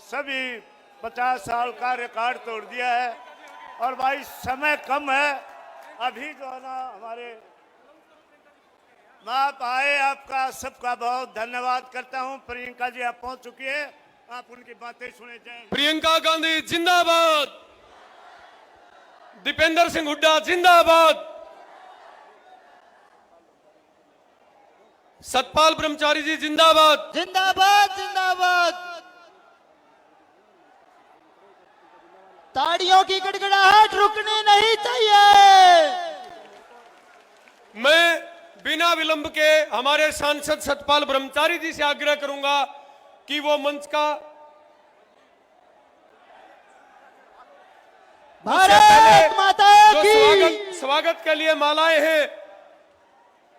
सभी 50 साल का रिकॉर्ड तोड़ दिया है। और भाई समय कम है, अभी जो है ना हमारे आप आए, आपका सबका बहुत धन्यवाद करता हूं। प्रियंका जी आप पहुंच चुकी है, आप उनकी बातें सुने जाएं। प्रियंका गांधी जिंदाबाद, दीपेंद्र सिंह हुड्डा जिंदाबाद, सतपाल ब्रह्मचारी जी जिंदाबाद, जिंदाबाद जिंदाबाद। ताड़ियों की गड़गड़ाहट रुकनी नहीं चाहिए। मैं बिना विलंब के हमारे सांसद सतपाल ब्रह्मचारी जी से आग्रह करूंगा कि वो मंच का भारत माता जो की स्वागत के लिए मालाएं हैं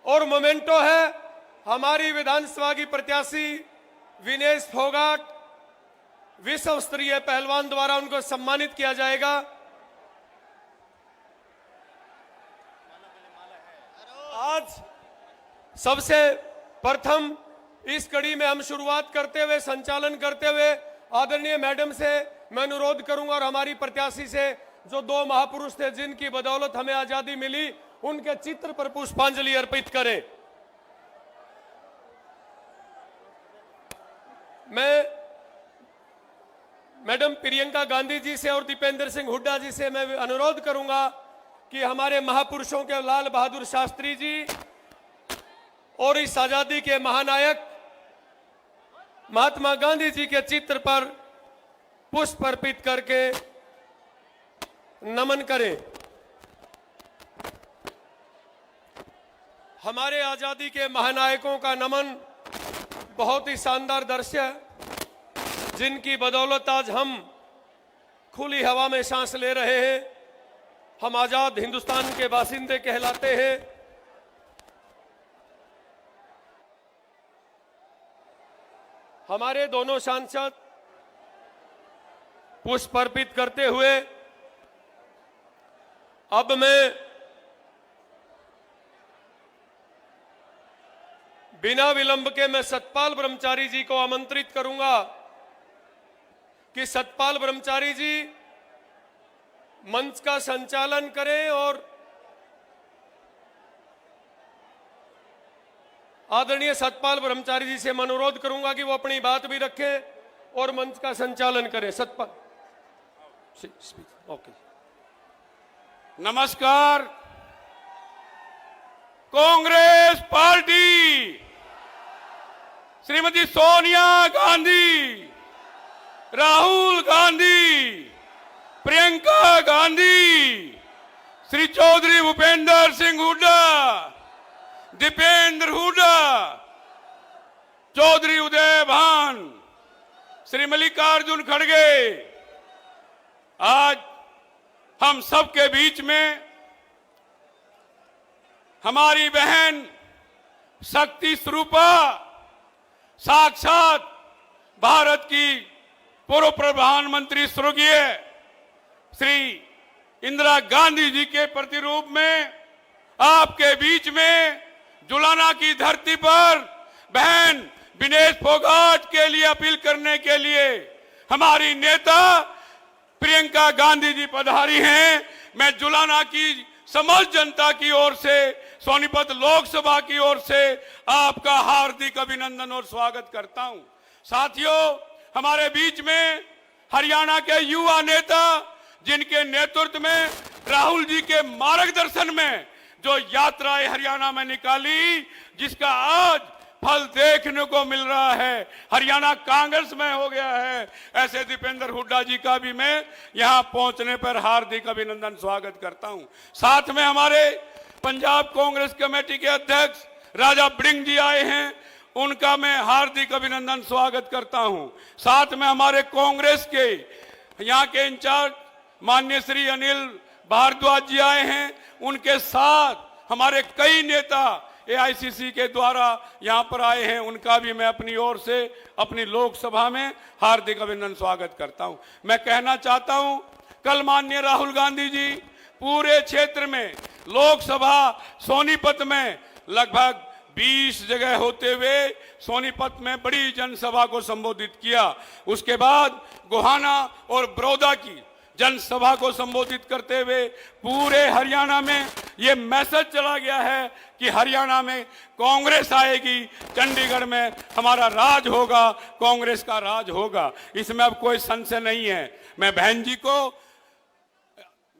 और मोमेंटो है, हमारी विधानसभा की प्रत्याशी विनेश फोगाट, विश्व स्तरीय पहलवान द्वारा उनको सम्मानित किया जाएगा। आज सबसे प्रथम इस कड़ी में हम शुरुआत करते हुए, संचालन करते हुए आदरणीय मैडम से मैं अनुरोध करूंगा और हमारी प्रत्याशी से, जो दो महापुरुष थे जिनकी बदौलत हमें आजादी मिली, उनके चित्र पर पुष्पांजलि अर्पित करें। मैं मैडम प्रियंका गांधी जी से और दीपेंद्र सिंह हुड्डा जी से मैं अनुरोध करूंगा कि हमारे महापुरुषों के लाल बहादुर शास्त्री जी और इस आजादी के महानायक महात्मा गांधी जी के चित्र पर पुष्प अर्पित करके नमन करें। हमारे आजादी के महानायकों का नमन बहुत ही शानदार दृश्य है, जिनकी बदौलत आज हम खुली हवा में सांस ले रहे हैं। हम आजाद हिंदुस्तान के बासिंदे कहलाते हैं। हमारे दोनों सांसद पुष्प अर्पित करते हुए अब मैं बिना विलंब के मैं सतपाल ब्रह्मचारी जी को आमंत्रित करूंगा कि सतपाल ब्रह्मचारी जी मंच का संचालन करें और आदरणीय सतपाल ब्रह्मचारी जी से मैं अनुरोध करूंगा कि वो अपनी बात भी रखें और मंच का संचालन करें। सतपाल ओके। नमस्कार। कांग्रेस पार्टी, श्रीमती सोनिया गांधी, राहुल गांधी, प्रियंका गांधी, श्री चौधरी भूपेंद्र सिंह हुड्डा, दीपेंद्र हुड्डा, चौधरी उदय भान, श्री मल्लिकार्जुन खड़गे, आज हम सबके बीच में हमारी बहन शक्ति स्वरूपा, साक्षात भारत की पूर्व प्रधानमंत्री स्वर्गीय श्री इंदिरा गांधी जी के प्रतिरूप में आपके बीच में जुलाना की धरती पर बहन विनेश फोगाट के लिए अपील करने के लिए हमारी नेता प्रियंका गांधी जी पधारी हैं। मैं जुलाना की समस्त जनता की ओर से, सोनीपत लोकसभा की ओर से आपका हार्दिक अभिनंदन और स्वागत करता हूं। साथियों, हमारे बीच में हरियाणा के युवा नेता, जिनके नेतृत्व में राहुल जी के मार्गदर्शन में जो यात्राएं हरियाणा में निकाली, जिसका आज फल देखने को मिल रहा है, हरियाणा कांग्रेस में हो गया है, ऐसे दीपेंद्र हुड्डा जी का भी मैं यहां पहुंचने पर हार्दिक अभिनंदन स्वागत करता हूं। साथ में हमारे पंजाब कांग्रेस कमेटी के अध्यक्ष राजा बड़िंग जी आए हैं, उनका मैं हार्दिक अभिनंदन स्वागत करता हूं। साथ में हमारे कांग्रेस के यहाँ के इंचार्ज माननीय श्री अनिल भारद्वाज जी आए हैं, उनके साथ हमारे कई नेता एआईसीसी के द्वारा यहाँ पर आए हैं, उनका भी मैं अपनी ओर से अपनी लोकसभा में हार्दिक अभिनंदन स्वागत करता हूं। मैं कहना चाहता हूं, कल माननीय राहुल गांधी जी पूरे क्षेत्र में लोकसभा सोनीपत में लगभग 20 जगह होते हुए सोनीपत में बड़ी जनसभा को संबोधित किया। उसके बाद गोहाना और बड़ौदा की जनसभा को संबोधित करते हुए पूरे हरियाणा में ये मैसेज चला गया है कि हरियाणा में कांग्रेस आएगी, चंडीगढ़ में हमारा राज होगा, कांग्रेस का राज होगा। इसमें अब कोई संशय नहीं है। मैं बहन जी को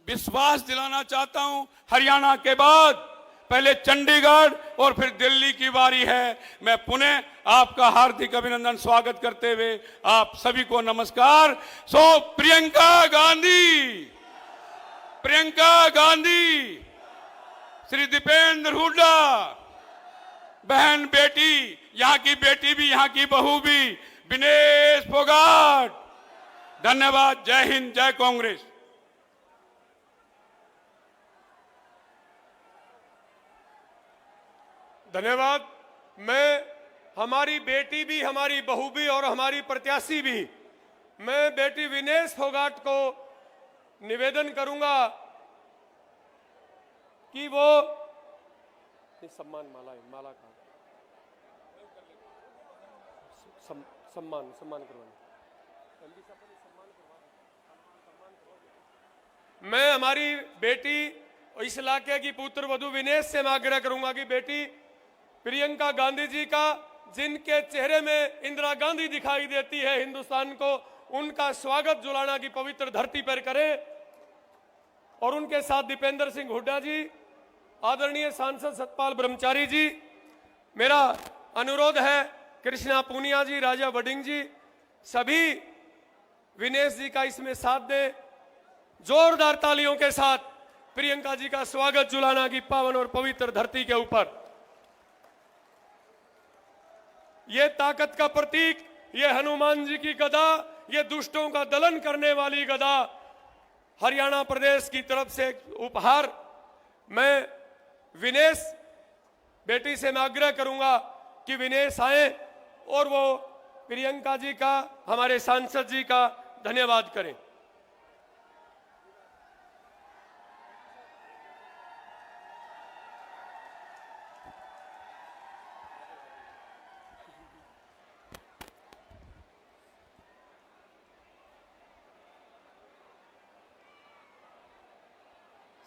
विश्वास दिलाना चाहता हूं, हरियाणा के बाद पहले चंडीगढ़ और फिर दिल्ली की बारी है। मैं पुनः आपका हार्दिक अभिनंदन स्वागत करते हुए आप सभी को नमस्कार। प्रियंका गांधी, श्री दीपेंद्र हुड्डा, बहन बेटी, यहाँ की बेटी भी यहाँ की बहू भी, विनेश फोगाट, धन्यवाद। जय हिंद, जय कांग्रेस। धन्यवाद। मैं हमारी बेटी भी, हमारी बहू भी और हमारी प्रत्याशी भी, मैं बेटी विनेश फोगाट को निवेदन करूंगा कि वो सम्मान माला का सम्मान करवाना। मैं हमारी बेटी इस इलाके की पुत्र वधू विनेश से मैं आग्रह करूंगा कि बेटी प्रियंका गांधी जी का, जिनके चेहरे में इंदिरा गांधी दिखाई देती है हिंदुस्तान को, उनका स्वागत जुलाना की पवित्र धरती पर करें। और उनके साथ दीपेंद्र सिंह हुड्डा जी, आदरणीय सांसद सतपाल ब्रह्मचारी जी, मेरा अनुरोध है कृष्णा पूनिया जी, राजा वडिंग जी, सभी विनेश जी का इसमें साथ दें। जोरदार तालियों के साथ प्रियंका जी का स्वागत जुलाना की पावन और पवित्र धरती के ऊपर। ये ताकत का प्रतीक, ये हनुमान जी की गदा, ये दुष्टों का दलन करने वाली गदा हरियाणा प्रदेश की तरफ से उपहार। मैं विनेश बेटी से मैं आग्रह करूंगा कि विनेश आए और वो प्रियंका जी का, हमारे सांसद जी का धन्यवाद करें।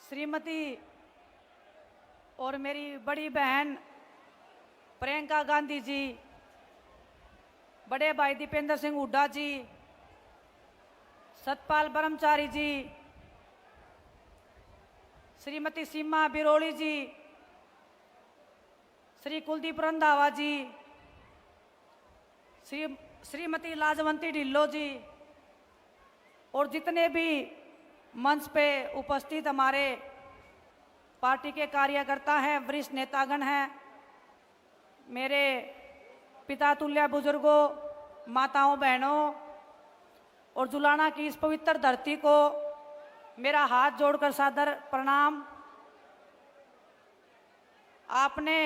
श्रीमती और मेरी बड़ी बहन प्रियंका गांधी जी, बड़े भाई दीपेंद्र सिंह हुड्डा जी, सतपाल ब्रह्मचारी जी, श्रीमती सीमा बिरोली जी, श्री कुलदीप रंधावा जी, श्रीमती लाजवंती ढिल्लो जी और जितने भी मंच पे उपस्थित हमारे पार्टी के कार्यकर्ता हैं, वरिष्ठ नेतागण हैं, मेरे पिता तुल्य बुजुर्गों, माताओं, बहनों और जुलाना की इस पवित्र धरती को मेरा हाथ जोड़कर सादर प्रणाम। आपने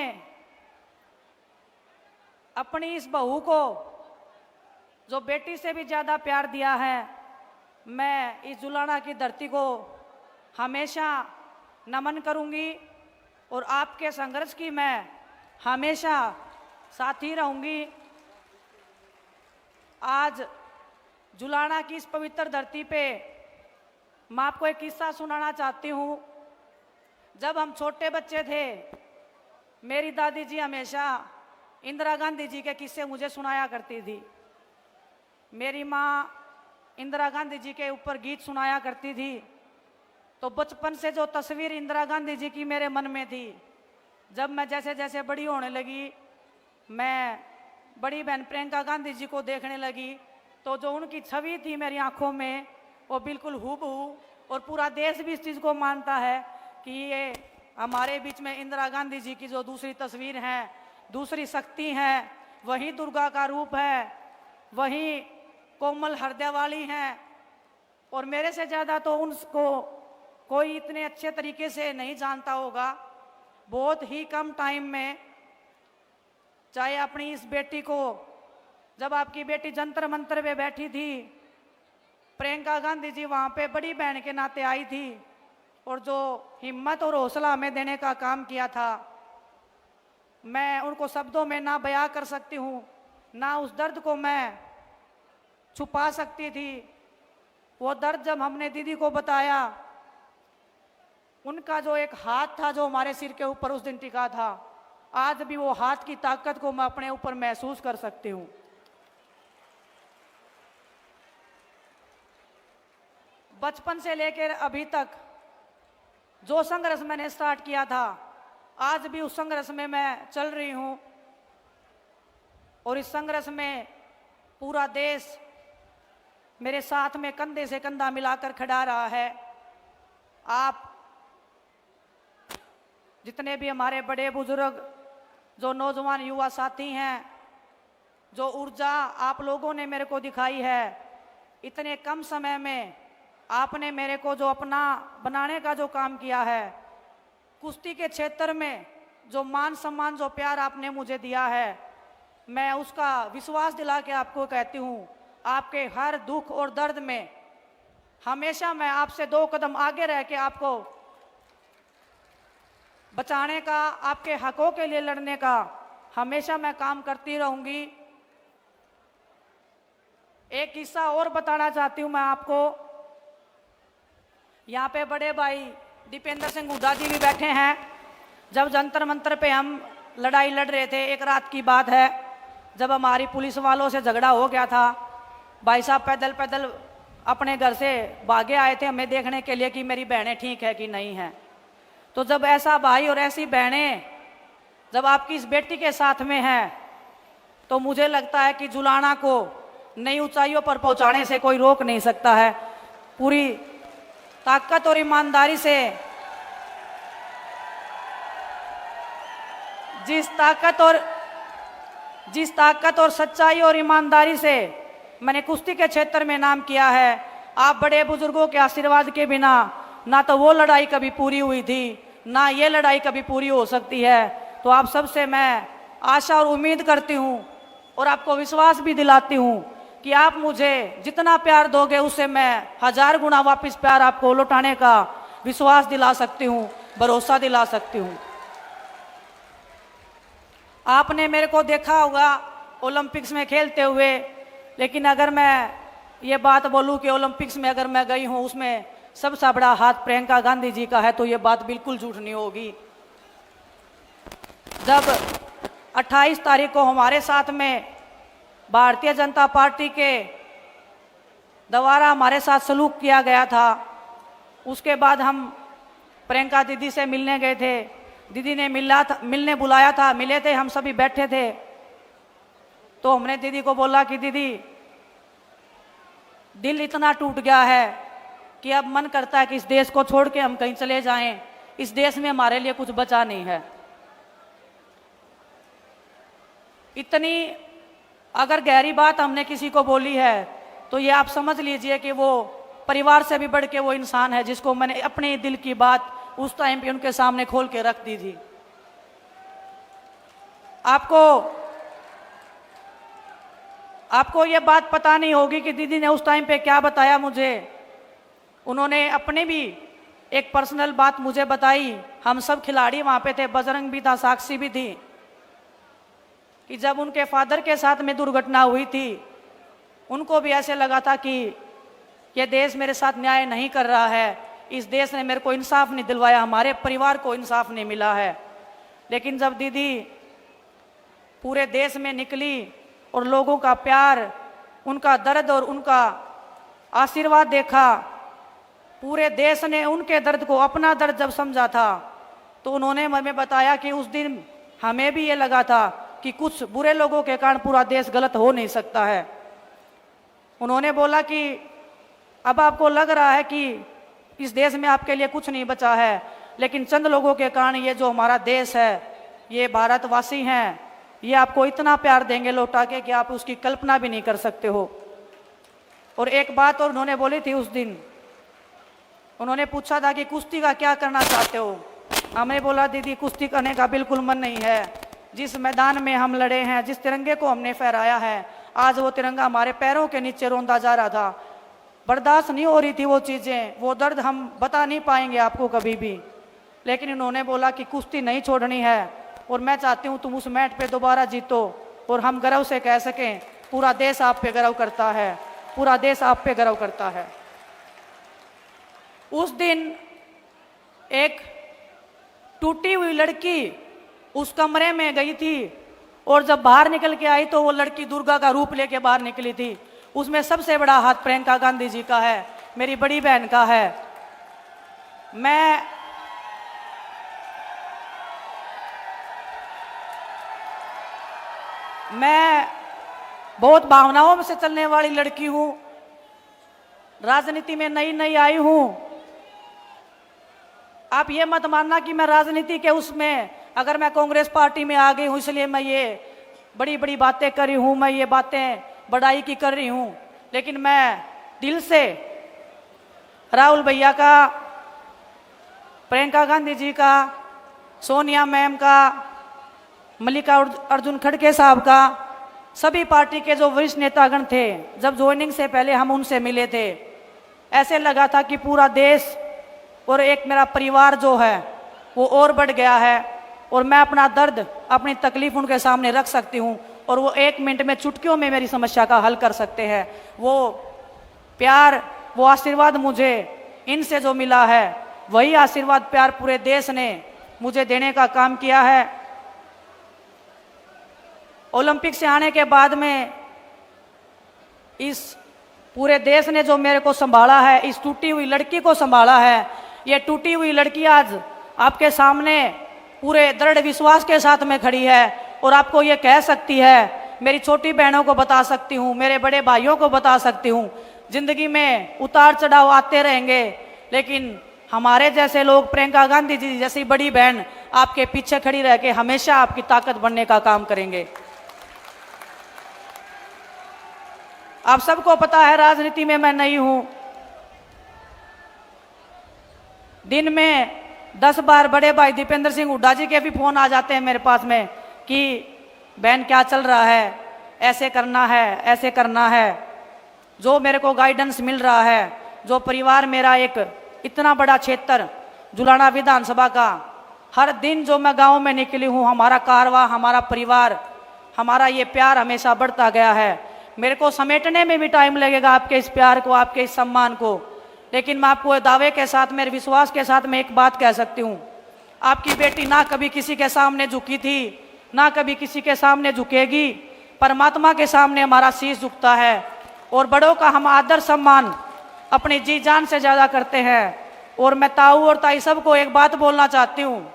अपनी इस बहू को जो बेटी से भी ज़्यादा प्यार दिया है, मैं इस जुलाना की धरती को हमेशा नमन करूंगी और आपके संघर्ष की मैं हमेशा साथी रहूंगी। आज जुलाना की इस पवित्र धरती पे मैं आपको एक किस्सा सुनाना चाहती हूँ। जब हम छोटे बच्चे थे, मेरी दादी जी हमेशा इंदिरा गांधी जी के किस्से मुझे सुनाया करती थी। मेरी माँ इंदिरा गांधी जी के ऊपर गीत सुनाया करती थी। तो बचपन से जो तस्वीर इंदिरा गांधी जी की मेरे मन में थी, जब मैं जैसे जैसे बड़ी होने लगी, मैं बड़ी बहन प्रियंका गांधी जी को देखने लगी, तो जो उनकी छवि थी मेरी आंखों में, वो बिल्कुल हूबहू, और पूरा देश भी इस चीज़ को मानता है कि ये हमारे बीच में इंदिरा गांधी जी की जो दूसरी तस्वीर है, दूसरी शक्ति है, वही दुर्गा का रूप है, वही कोमल हृदय वाली हैं। और मेरे से ज़्यादा तो उनको कोई इतने अच्छे तरीके से नहीं जानता होगा। बहुत ही कम टाइम में, चाहे अपनी इस बेटी को, जब आपकी बेटी जंतर मंतर पे बैठी थी, प्रियंका गांधी जी वहाँ पे बड़ी बहन के नाते आई थी और जो हिम्मत और हौसला हमें देने का काम किया था, मैं उनको शब्दों में ना बयां कर सकती हूँ, ना उस दर्द को मैं छुपा सकती थी। वो दर्द जब हमने दीदी को बताया, उनका जो एक हाथ था जो हमारे सिर के ऊपर उस दिन टिका था, आज भी वो हाथ की ताकत को मैं अपने ऊपर महसूस कर सकती हूँ। बचपन से लेकर अभी तक जो संघर्ष मैंने स्टार्ट किया था, आज भी उस संघर्ष में मैं चल रही हूँ। और इस संघर्ष में पूरा देश मेरे साथ में कंधे से कंधा मिलाकर खड़ा रहा है। आप जितने भी हमारे बड़े बुजुर्ग, जो नौजवान युवा साथी हैं, जो ऊर्जा आप लोगों ने मेरे को दिखाई है, इतने कम समय में आपने मेरे को जो अपना बनाने का जो काम किया है, कुश्ती के क्षेत्र में जो मान सम्मान, जो प्यार आपने मुझे दिया है, मैं उसका विश्वास दिला के आपको कहती हूँ, आपके हर दुख और दर्द में हमेशा मैं आपसे 2 कदम आगे रह के आपको बचाने का, आपके हकों के लिए लड़ने का हमेशा मैं काम करती रहूंगी। एक किस्सा और बताना चाहती हूँ मैं आपको। यहाँ पे बड़े भाई दीपेंद्र सिंह हुड्डा जी भी बैठे हैं। जब जंतर मंतर पे हम लड़ाई लड़ रहे थे, एक रात की बात है, जब हमारी पुलिस वालों से झगड़ा हो गया था, भाई साहब पैदल पैदल अपने घर से भागे आए थे हमें देखने के लिए कि मेरी बहनें ठीक है कि नहीं है। तो जब ऐसा भाई और ऐसी बहनें जब आपकी इस बेटी के साथ में हैं, तो मुझे लगता है कि जुलाना को नई ऊंचाइयों पर पहुंचाने से कोई रोक नहीं सकता है। पूरी ताकत और ईमानदारी से, जिस ताकत और सच्चाई और ईमानदारी से मैंने कुश्ती के क्षेत्र में नाम किया है, आप बड़े बुजुर्गों के आशीर्वाद के बिना ना तो वो लड़ाई कभी पूरी हुई थी, ना ये लड़ाई कभी पूरी हो सकती है। तो आप सबसे मैं आशा और उम्मीद करती हूँ और आपको विश्वास भी दिलाती हूँ कि आप मुझे जितना प्यार दोगे उससे मैं 1000 गुना वापस प्यार आपको लौटाने का विश्वास दिला सकती हूँ, भरोसा दिला सकती हूँ। आपने मेरे को देखा होगा ओलंपिक्स में खेलते हुए, लेकिन अगर मैं ये बात बोलूँ कि ओलंपिक्स में अगर मैं गई हूँ, उसमें सबसे बड़ा हाथ प्रियंका गांधी जी का है, तो ये बात बिल्कुल झूठ नहीं होगी। जब 28 तारीख को हमारे साथ में भारतीय जनता पार्टी के द्वारा हमारे साथ सलूक किया गया था, उसके बाद हम प्रियंका दीदी से मिलने गए थे। दीदी ने मिलने बुलाया था, मिले थे, हम सभी बैठे थे। तो हमने दीदी को बोला कि दीदी, दिल इतना टूट गया है कि अब मन करता है कि इस देश को छोड़ के हम कहीं चले जाएं। इस देश में हमारे लिए कुछ बचा नहीं है। इतनी अगर गहरी बात हमने किसी को बोली है तो ये आप समझ लीजिए कि वो परिवार से भी बढ़ के वो इंसान है जिसको मैंने अपने दिल की बात उस टाइम पे उनके सामने खोल के रख दी थी। आपको ये बात पता नहीं होगी कि दीदी ने उस टाइम पे क्या बताया मुझे। उन्होंने अपने भी एक पर्सनल बात मुझे बताई। हम सब खिलाड़ी वहां पे थे, बजरंग भी था, साक्षी भी थी, कि जब उनके फादर के साथ में दुर्घटना हुई थी, उनको भी ऐसे लगा था कि ये देश मेरे साथ न्याय नहीं कर रहा है, इस देश ने मेरे को इंसाफ नहीं दिलवाया, हमारे परिवार को इंसाफ नहीं मिला है। लेकिन जब दीदी पूरे देश में निकली और लोगों का प्यार, उनका दर्द और उनका आशीर्वाद देखा, पूरे देश ने उनके दर्द को अपना दर्द जब समझा था, तो उन्होंने हमें बताया कि उस दिन हमें भी ये लगा था कि कुछ बुरे लोगों के कारण पूरा देश गलत हो नहीं सकता है। उन्होंने बोला कि अब आपको लग रहा है कि इस देश में आपके लिए कुछ नहीं बचा है, लेकिन चंद लोगों के कारण ये जो हमारा देश है, ये भारतवासी हैं, ये आपको इतना प्यार देंगे लौटा के कि आप उसकी कल्पना भी नहीं कर सकते हो। और एक बात और उन्होंने बोली थी उस दिन, उन्होंने पूछा था कि कुश्ती का क्या करना चाहते हो। हमने बोला दीदी कुश्ती करने का बिल्कुल मन नहीं है। जिस मैदान में हम लड़े हैं, जिस तिरंगे को हमने फहराया है, आज वो तिरंगा हमारे पैरों के नीचे रौंदा जा रहा था। बर्दाश्त नहीं हो रही थी वो चीज़ें, वो दर्द हम बता नहीं पाएंगे आपको कभी भी। लेकिन उन्होंने बोला कि कुश्ती नहीं छोड़नी है, और मैं चाहती हूँ तुम उस मैट पे दोबारा जीतो और हम गर्व से कह सकें पूरा देश आप पे गर्व करता है, पूरा देश आप पे गर्व करता है। उस दिन एक टूटी हुई लड़की उस कमरे में गई थी और जब बाहर निकल के आई तो वो लड़की दुर्गा का रूप लेके बाहर निकली थी। उसमें सबसे बड़ा हाथ प्रियंका गांधी जी का है, मेरी बड़ी बहन का है। मैं बहुत भावनाओं से चलने वाली लड़की हूं, राजनीति में नई नई आई हूं। आप ये मत मानना कि मैं राजनीति के उसमें अगर मैं कांग्रेस पार्टी में आ गई हूं इसलिए मैं ये बड़ी बड़ी बातें कर रही हूं, मैं ये बातें बड़ाई की कर रही हूं। लेकिन मैं दिल से राहुल भैया का, प्रियंका गांधी जी का, सोनिया मैम का, मल्लिकार्जुन खड़गे साहब का, सभी पार्टी के जो वरिष्ठ नेतागण थे, जब ज्वाइनिंग से पहले हम उनसे मिले थे, ऐसे लगा था कि पूरा देश और एक मेरा परिवार जो है वो और बढ़ गया है और मैं अपना दर्द, अपनी तकलीफ उनके सामने रख सकती हूँ और वो 1 मिनट में चुटकियों में मेरी समस्या का हल कर सकते हैं। वो प्यार, वो आशीर्वाद मुझे इनसे जो मिला है वही आशीर्वाद प्यार पूरे देश ने मुझे देने का काम किया है। ओलंपिक से आने के बाद में इस पूरे देश ने जो मेरे को संभाला है, इस टूटी हुई लड़की को संभाला है। ये टूटी हुई लड़की आज आपके सामने पूरे दृढ़ विश्वास के साथ में खड़ी है और आपको ये कह सकती है, मेरी छोटी बहनों को बता सकती हूँ, मेरे बड़े भाइयों को बता सकती हूँ, जिंदगी में उतार चढ़ाव आते रहेंगे लेकिन हमारे जैसे लोग, प्रियंका गांधी जी जैसी बड़ी बहन आपके पीछे खड़ी रह के हमेशा आपकी ताकत बनने का काम करेंगे। आप सबको पता है राजनीति में मैं नई हूं। दिन में 10 बार बड़े भाई दीपेंद्र सिंह हुड्डा जी के भी फोन आ जाते हैं मेरे पास में कि बहन क्या चल रहा है, ऐसे करना है, ऐसे करना है। जो मेरे को गाइडेंस मिल रहा है, जो परिवार मेरा एक इतना बड़ा क्षेत्र जुलाना विधानसभा का, हर दिन जो मैं गांव में निकली हूं, हमारा कारवा, हमारा परिवार, हमारा ये प्यार हमेशा बढ़ता गया है। मेरे को समेटने में भी टाइम लगेगा आपके इस प्यार को, आपके इस सम्मान को, लेकिन मैं आपको दावे के साथ, मेरे विश्वास के साथ मैं एक बात कह सकती हूँ, आपकी बेटी ना कभी किसी के सामने झुकी थी, ना कभी किसी के सामने झुकेगी। परमात्मा के सामने हमारा शीश झुकता है और बड़ों का हम आदर सम्मान अपनी जी जान से ज़्यादा करते हैं। और मैं ताऊ और ताई सबको एक बात बोलना चाहती हूँ,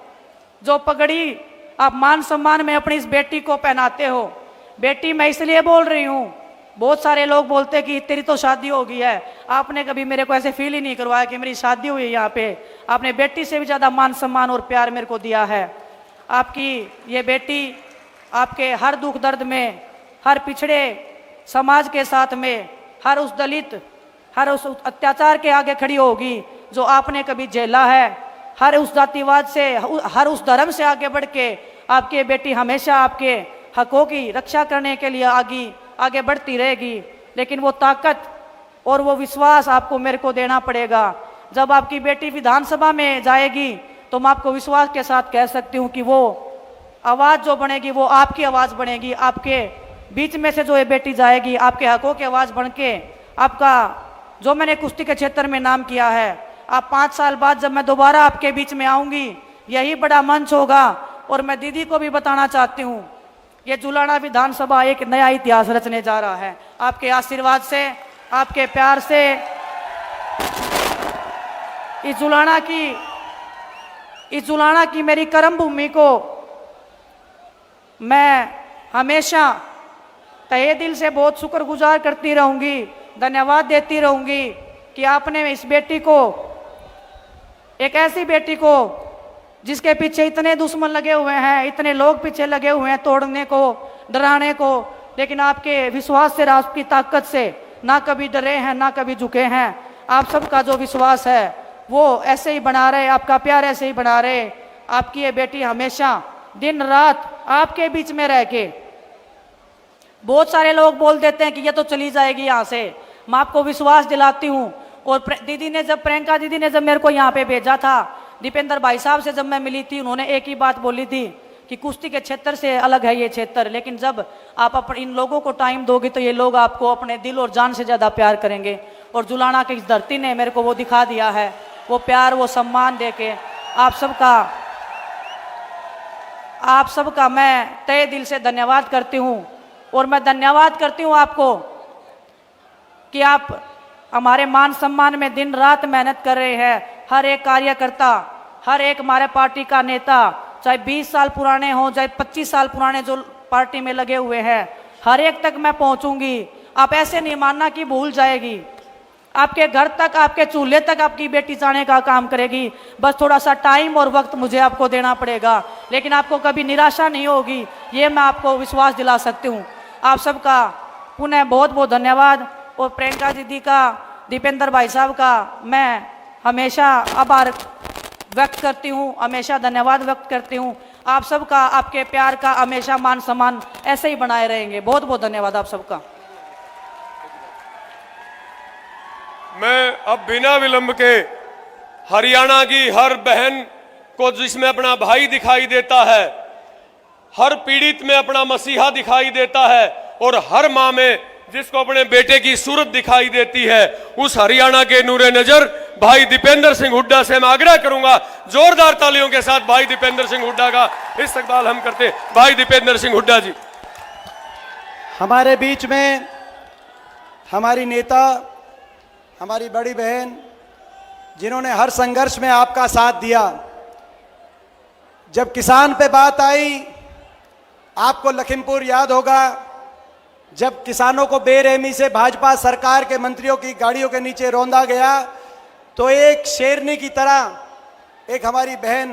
जो पगड़ी आप मान सम्मान में अपनी इस बेटी को पहनाते हो, बेटी मैं इसलिए बोल रही हूँ, बहुत सारे लोग बोलते हैं कि तेरी तो शादी हो गई है, आपने कभी मेरे को ऐसे फील ही नहीं करवाया कि मेरी शादी हुई है यहाँ पे। आपने बेटी से भी ज़्यादा मान सम्मान और प्यार मेरे को दिया है। आपकी ये बेटी आपके हर दुख दर्द में, हर पिछड़े समाज के साथ में, हर उस दलित, हर उस अत्याचार के आगे खड़ी होगी जो आपने कभी झेला है। हर उस जातिवाद से, हर उस धर्म से आगे बढ़ के आपकी बेटी हमेशा आपके हकों की रक्षा करने के लिए आगे बढ़ती रहेगी। लेकिन वो ताकत और वो विश्वास आपको मेरे को देना पड़ेगा। जब आपकी बेटी विधानसभा में जाएगी तो मैं आपको विश्वास के साथ कह सकती हूँ कि वो आवाज़ जो बनेगी वो आपकी आवाज़ बनेगी। आपके बीच में से जो ये बेटी जाएगी, आपके हकों की आवाज़ बन के, आपका जो मैंने कुश्ती के क्षेत्र में नाम किया है, आप 5 साल बाद जब मैं दोबारा आपके बीच में आऊँगी, यही बड़ा मंच होगा। और मैं दीदी को भी बताना चाहती हूँ, ये जुलाना विधानसभा एक नया इतिहास रचने जा रहा है। आपके आशीर्वाद से, आपके प्यार से इस जुलाना की मेरी कर्म भूमि को मैं हमेशा तहे दिल से बहुत शुक्रगुजार करती रहूंगी, धन्यवाद देती रहूंगी कि आपने इस बेटी को, एक ऐसी बेटी को जिसके पीछे इतने दुश्मन लगे हुए हैं, इतने लोग पीछे लगे हुए हैं तोड़ने को, डराने को, लेकिन आपके विश्वास से, आपकी ताकत से ना कभी डरे हैं, ना कभी झुके हैं। आप सबका जो विश्वास है वो ऐसे ही बना रहे, आपका प्यार ऐसे ही बना रहे। आपकी ये बेटी हमेशा दिन रात आपके बीच में रह के, बहुत सारे लोग बोल देते हैं कि ये तो चली जाएगी यहाँ से, मैं आपको विश्वास दिलाती हूँ। और दीदी ने जब, प्रियंका दीदी ने जब मेरे को यहाँ पे भेजा था, दीपेंद्र भाई साहब से जब मैं मिली थी, उन्होंने एक ही बात बोली थी कि कुश्ती के क्षेत्र से अलग है ये क्षेत्र, लेकिन जब आप अपने इन लोगों को टाइम दोगे तो ये लोग आपको अपने दिल और जान से ज़्यादा प्यार करेंगे। और जुलाना की इस धरती ने मेरे को वो दिखा दिया है, वो प्यार, वो सम्मान दे के आप सबका मैं तहे दिल से धन्यवाद करती हूँ। और मैं धन्यवाद करती हूँ आपको कि आप हमारे मान सम्मान में दिन रात मेहनत कर रहे हैं। हर एक कार्यकर्ता, हर एक हमारे पार्टी का नेता, चाहे 20 साल पुराने हों, चाहे 25 साल पुराने जो पार्टी में लगे हुए हैं, हर एक तक मैं पहुंचूंगी। आप ऐसे नहीं मानना कि भूल जाएगी, आपके घर तक, आपके चूल्हे तक आपकी बेटी जाने का काम करेगी। बस थोड़ा सा टाइम और वक्त मुझे आपको देना पड़ेगा, लेकिन आपको कभी निराशा नहीं होगी, ये मैं आपको विश्वास दिला सकती हूँ। आप सबका पुनः बहुत बहुत धन्यवाद। और प्रियंका दीदी का, दीपेंद्र भाई साहब का मैं हमेशा आभार व्यक्त करती हूँ, हमेशा धन्यवाद व्यक्त करती हूँ। आप सबका, आपके प्यार का हमेशा मान सम्मान ऐसे ही बनाए रहेंगे। बहुत बहुत धन्यवाद आप सबका। मैं अब बिना विलंब के हरियाणा की हर बहन को, जिसमें अपना भाई दिखाई देता है, हर पीड़ित में अपना मसीहा दिखाई देता है, और हर माँ में जिसको अपने बेटे की सूरत दिखाई देती है, उस हरियाणा के नूरे नजर भाई दीपेंद्र सिंह हुड्डा से मैं आग्रह करूंगा, जोरदार तालियों के साथ भाई दीपेंद्र सिंह हुड्डा का इस्तकबाल हम करते हैं। भाई दीपेंद्र सिंह हुड्डा जी हमारे बीच में, हमारी नेता, हमारी बड़ी बहन, जिन्होंने हर संघर्ष में आपका साथ दिया। जब किसान पे बात आई, आपको लखीमपुर याद होगा, जब किसानों को बेरहमी से भाजपा सरकार के मंत्रियों की गाड़ियों के नीचे रौंदा गया, तो एक शेरनी की तरह एक हमारी बहन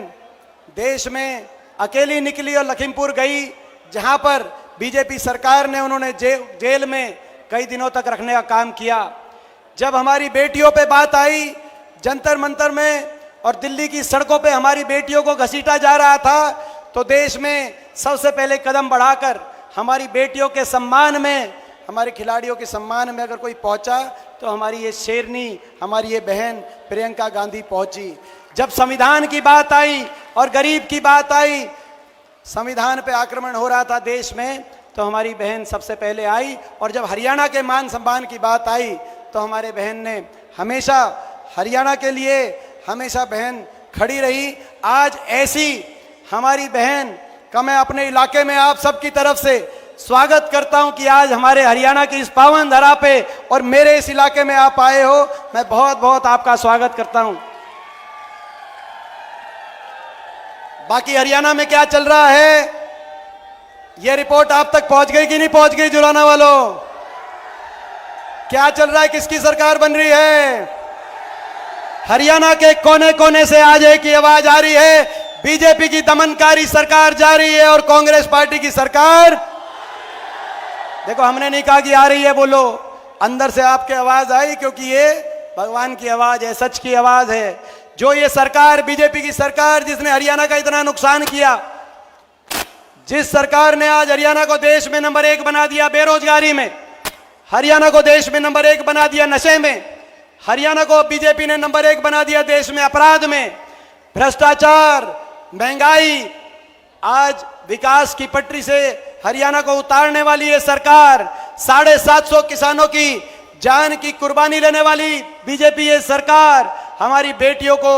देश में अकेली निकली और लखीमपुर गई, जहां पर बीजेपी सरकार ने उन्होंने जेल में कई दिनों तक रखने का काम किया। जब हमारी बेटियों पे बात आई, जंतर मंतर में और दिल्ली की सड़कों पे हमारी बेटियों को घसीटा जा रहा था, तो देश में सबसे पहले कदम बढ़ाकर हमारी बेटियों के सम्मान में, हमारे खिलाड़ियों के सम्मान में अगर कोई पहुंचा, तो हमारी ये शेरनी, हमारी ये बहन प्रियंका गांधी पहुंची। जब संविधान की बात आई और गरीब की बात आई, संविधान पे आक्रमण हो रहा था देश में, तो हमारी बहन सबसे पहले आई। और जब हरियाणा के मान सम्मान की बात आई, तो हमारे बहन ने हमेशा हरियाणा के लिए हमेशा बहन खड़ी रही। आज ऐसी हमारी बहन का मैं अपने इलाके में आप सबकी तरफ से स्वागत करता हूं कि आज हमारे हरियाणा की इस पावन धरा पे और मेरे इस इलाके में आप आए हो। मैं बहुत बहुत आपका स्वागत करता हूं। बाकी हरियाणा में क्या चल रहा है, यह रिपोर्ट आप तक पहुंच गई कि नहीं पहुंच गई? जुलाना वालों, क्या चल रहा है? किसकी सरकार बन रही है? हरियाणा के कोने कोने से आज एक ही आवाज आ रही है, बीजेपी की दमनकारी सरकार जा रही है और कांग्रेस पार्टी की सरकार। देखो, हमने नहीं कहा कि आ रही है, बोलो, अंदर से आपके आवाज आई, क्योंकि ये भगवान की आवाज है, सच की आवाज है। जो ये सरकार, बीजेपी की सरकार, जिसने हरियाणा का इतना नुकसान किया, जिस सरकार ने आज हरियाणा को देश में नंबर 1 बना दिया बेरोजगारी में, हरियाणा को देश में नंबर 1 बना दिया नशे में, हरियाणा को बीजेपी ने नंबर 1 बना दिया देश में अपराध में, भ्रष्टाचार, महंगाई, आज विकास की पटरी से हरियाणा को उतारने वाली ये सरकार, 750 किसानों की जान की कुर्बानी लेने वाली बीजेपी ये सरकार, हमारी बेटियों को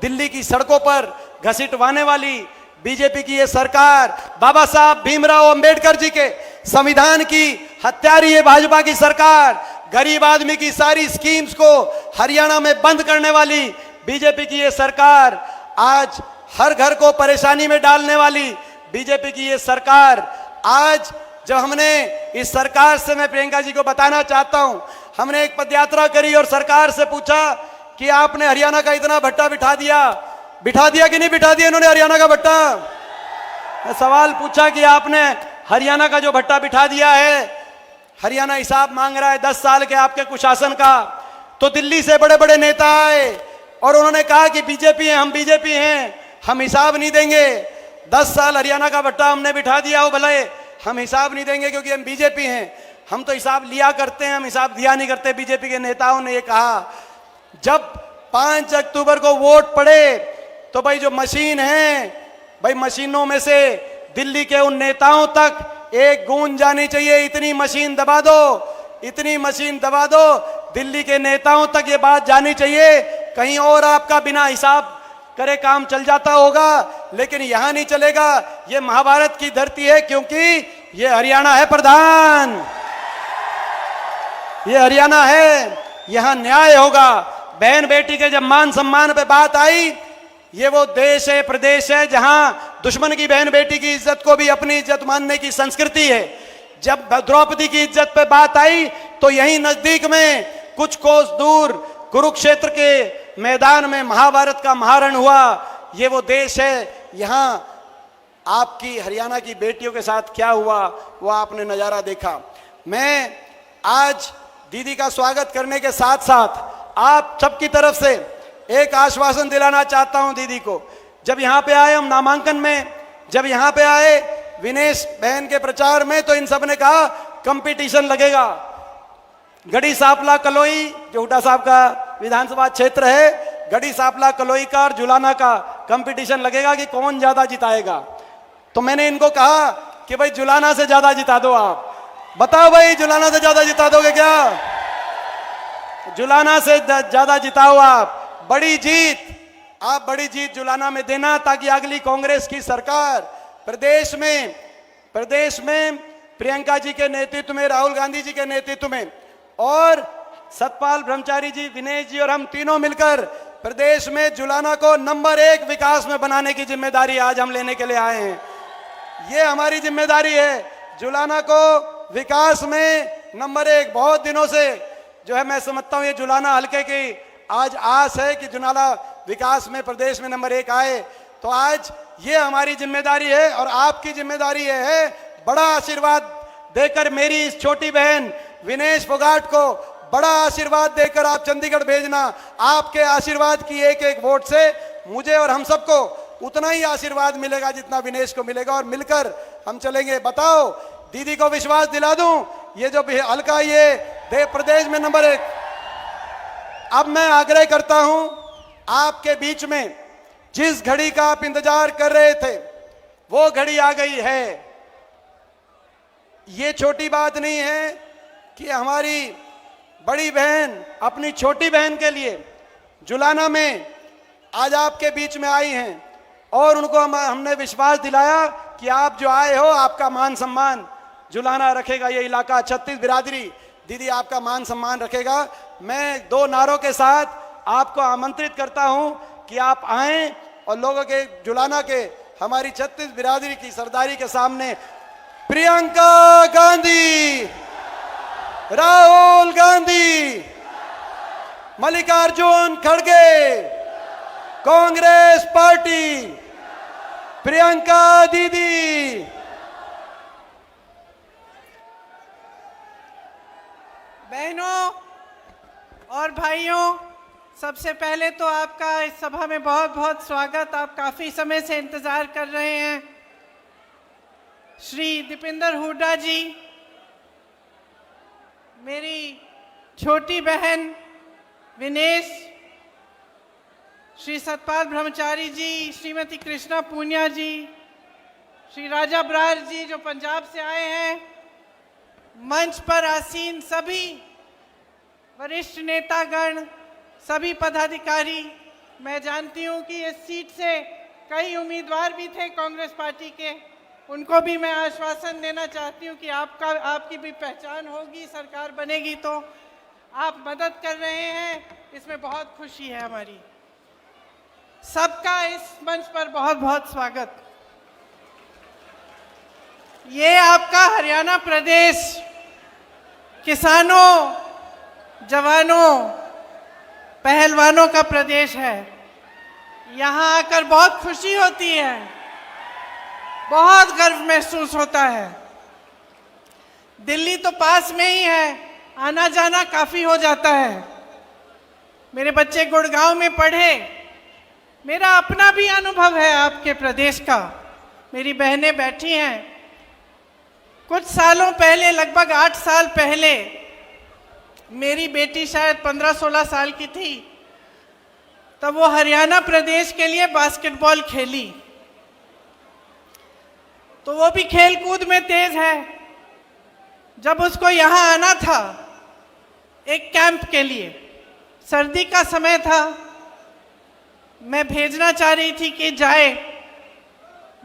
दिल्ली की सड़कों पर घसीटवाने वाली बीजेपी की ये सरकार, बाबा साहब भीमराव अंबेडकर जी के संविधान की हत्यारी ये भाजपा की सरकार, गरीब आदमी की सारी स्कीम्स को हरियाणा में बंद करने वाली बीजेपी की ये सरकार, आज हर घर को परेशानी में डालने वाली बीजेपी की ये सरकार। आज जब हमने इस सरकार से, मैं प्रियंका जी को बताना चाहता हूं, हमने एक पदयात्रा करी और सरकार से पूछा कि आपने हरियाणा का इतना भट्टा बिठा दिया कि नहीं बिठा दिया इन्होंने हरियाणा का भट्टा? सवाल पूछा कि आपने हरियाणा का जो भट्टा बिठा दिया है, हरियाणा हिसाब मांग रहा है 10 साल के आपके कुशासन का। तो दिल्ली से बड़े बड़े नेता आए और उन्होंने कहा कि बीजेपी है, हम बीजेपी हैं, हम हिसाब नहीं देंगे। 10 साल हरियाणा का भट्टा हमने बिठा दिया हो, भले हम हिसाब नहीं देंगे क्योंकि हम बीजेपी हैं। हम तो हिसाब लिया करते हैं, हम हिसाब दिया नहीं करते। बीजेपी के नेताओं ने ये कहा। जब 5 अक्टूबर को वोट पड़े तो भाई जो मशीन है, भाई मशीनों में से दिल्ली के उन नेताओं तक एक गूंज जानी चाहिए, इतनी मशीन दबा दो, इतनी मशीन दबा दो, दिल्ली के नेताओं तक ये बात जानी चाहिए। कहीं और आपका बिना हिसाब करे काम चल जाता होगा, लेकिन यहां नहीं चलेगा। ये महाभारत की धरती है, क्योंकि ये हरियाणा है प्रधान, ये हरियाणा है, यहां न्याय होगा। बहन बेटी के जब मान सम्मान पे बात आई, ये वो देश है, प्रदेश है, जहां दुश्मन की बहन बेटी की इज्जत को भी अपनी इज्जत मानने की संस्कृति है। जब द्रौपदी की इज्जत पे बात आई, तो यहीं नजदीक में कुछ कोस दूर कुरुक्षेत्र के मैदान में महाभारत का महारण हुआ। ये वो देश है, यहां आपकी हरियाणा की बेटियों के साथ क्या हुआ वो आपने नजारा देखा। मैं आज दीदी का स्वागत करने के साथ साथ आप सबकी तरफ से एक आश्वासन दिलाना चाहता हूं दीदी को। जब यहां पे आए हम नामांकन में, जब यहां पे आए विनेश बहन के प्रचार में, तो इन सब ने कहा कंपटीशन लगेगा। गढ़ी सांपला कलोई, जो हुड्डा साहब का विधानसभा क्षेत्र है, गढ़ी सांपला कलोई का और जुलाना का कंपटीशन लगेगा कि कौन ज्यादा जिताएगा। तो मैंने इनको कहा कि भाई जुलाना से ज्यादा जिता दो आप। बताओ भाई, जुलाना से ज्यादा जिता दोगे क्या? जुलाना से ज्यादा जिताओ आप। बड़ी जीत, आप बड़ी जीत जुलाना में देना, ताकि अगली कांग्रेस की सरकार प्रदेश में प्रियंका जी के नेतृत्व में, राहुल गांधी जी के नेतृत्व में और सतपाल ब्रह्मचारी जी, विनेश जी और हम तीनों मिलकर प्रदेश में जुलाना को नंबर 1 विकास में बनाने की जिम्मेदारी आज हम लेने के लिए आए हैं। ये हमारी जिम्मेदारी है, जुलाना को विकास में नंबर 1। बहुत दिनों से जो है मैं समझता हूं ये जुलाना हल्के की आज आस है कि जुलाना विकास में प्रदेश में नंबर 1 आए। तो आज ये हमारी जिम्मेदारी है और आपकी जिम्मेदारी है बड़ा आशीर्वाद देकर मेरी इस छोटी बहन विनेश फोगाट को बड़ा आशीर्वाद देकर आप चंडीगढ़ भेजना। आपके आशीर्वाद की एक एक वोट से मुझे और हम सबको उतना ही आशीर्वाद मिलेगा जितना विनेश को मिलेगा, और मिलकर हम चलेंगे। बताओ, दीदी को विश्वास दिला दूं, ये जो हल्का ये प्रदेश में नंबर 1। अब मैं आग्रह करता हूं आपके बीच में, जिस घड़ी का आप इंतजार कर रहे थे वो घड़ी आ गई है। ये छोटी बात नहीं है कि हमारी बड़ी बहन अपनी छोटी बहन के लिए जुलाना में आज आपके बीच में आई हैं, और उनको हमने विश्वास दिलाया कि आप जो आए हो, आपका मान सम्मान जुलाना रखेगा। ये इलाका 36 बिरादरी दीदी आपका मान सम्मान रखेगा। मैं 2 नारों के साथ आपको आमंत्रित करता हूं कि आप आएं और लोगों के जुलाना के हमारी 36 बिरादरी की सरदारी के सामने प्रियंका गांधी, राहुल गांधी, मल्लिकार्जुन खड़गे, कांग्रेस पार्टी, प्रियंका दीदी। बहनों और भाइयों, सबसे पहले तो आपका इस सभा में बहुत बहुत स्वागत। आप काफ़ी समय से इंतज़ार कर रहे हैं। श्री दीपेंद्र हुड्डा जी, मेरी छोटी बहन विनेश, श्री सतपाल ब्रह्मचारी जी, श्रीमती कृष्णा पूनिया जी, श्री राजा बरार जी जो पंजाब से आए हैं, मंच पर आसीन सभी वरिष्ठ नेतागण, सभी पदाधिकारी। मैं जानती हूं कि इस सीट से कई उम्मीदवार भी थे कांग्रेस पार्टी के, उनको भी मैं आश्वासन देना चाहती हूं कि आपकी भी पहचान होगी, सरकार बनेगी तो आप मदद कर रहे हैं, इसमें बहुत खुशी है हमारी। सबका इस मंच पर बहुत बहुत स्वागत। ये आपका हरियाणा प्रदेश किसानों, जवानों, पहलवानों का प्रदेश है। यहाँ आकर बहुत खुशी होती है, बहुत गर्व महसूस होता है। दिल्ली तो पास में ही है, आना जाना काफ़ी हो जाता है। मेरे बच्चे गुड़गांव में पढ़े, मेरा अपना भी अनुभव है आपके प्रदेश का। मेरी बहनें बैठी हैं। कुछ सालों पहले, लगभग 8 साल पहले, मेरी बेटी शायद 15-16 साल की थी, तब वो हरियाणा प्रदेश के लिए बास्केटबॉल खेली। तो वो भी खेल कूद में तेज है। जब उसको यहाँ आना था एक कैंप के लिए, सर्दी का समय था, मैं भेजना चाह रही थी कि जाए,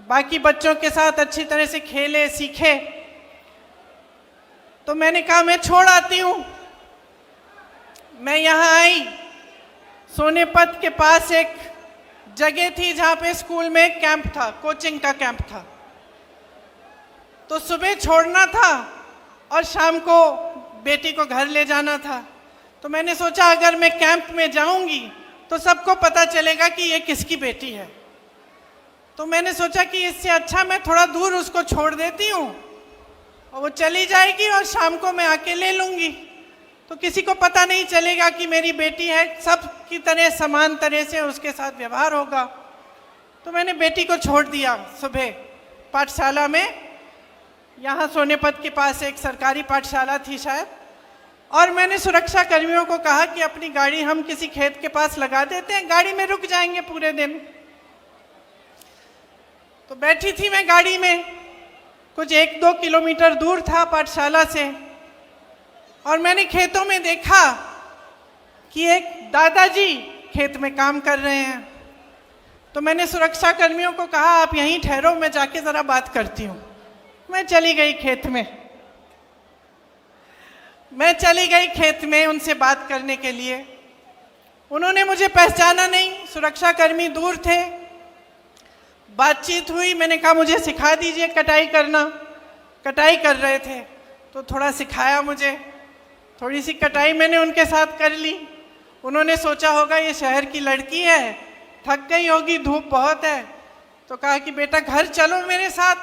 बाकी बच्चों के साथ अच्छी तरह से खेले सीखे, तो मैंने कहा मैं छोड़ आती हूँ। मैं यहाँ आई, सोनेपत के पास एक जगह थी जहाँ पे स्कूल में एक कैंप था, कोचिंग का कैंप था। तो सुबह छोड़ना था और शाम को बेटी को घर ले जाना था। तो मैंने सोचा अगर मैं कैंप में जाऊंगी तो सबको पता चलेगा कि ये किसकी बेटी है। तो मैंने सोचा कि इससे अच्छा मैं थोड़ा दूर उसको छोड़ देती हूँ और वो चली जाएगी और शाम को मैं आके ले लूँगी, तो किसी को पता नहीं चलेगा कि मेरी बेटी है, सब की तरह समान तरह से उसके साथ व्यवहार होगा। तो मैंने बेटी को छोड़ दिया सुबह पाठशाला में। यहाँ सोनेपत के पास एक सरकारी पाठशाला थी शायद, और मैंने सुरक्षा कर्मियों को कहा कि अपनी गाड़ी हम किसी खेत के पास लगा देते हैं, गाड़ी में रुक जाएंगे पूरे दिन। तो बैठी थी मैं गाड़ी में, कुछ 1-2 किलोमीटर दूर था पाठशाला से, और मैंने खेतों में देखा कि एक दादाजी खेत में काम कर रहे हैं। तो मैंने सुरक्षा कर्मियों को कहा आप यहीं ठहरो, मैं जाके ज़रा बात करती हूँ। मैं चली गई खेत में उनसे बात करने के लिए। उन्होंने मुझे पहचाना नहीं, सुरक्षा कर्मी दूर थे। बातचीत हुई, मैंने कहा मुझे सिखा दीजिए कटाई करना। कटाई कर रहे थे तो थोड़ा सिखाया मुझे, थोड़ी सी कटाई मैंने उनके साथ कर ली। उन्होंने सोचा होगा ये शहर की लड़की है, थक गई होगी, धूप बहुत है, तो कहा कि बेटा घर चलो मेरे साथ,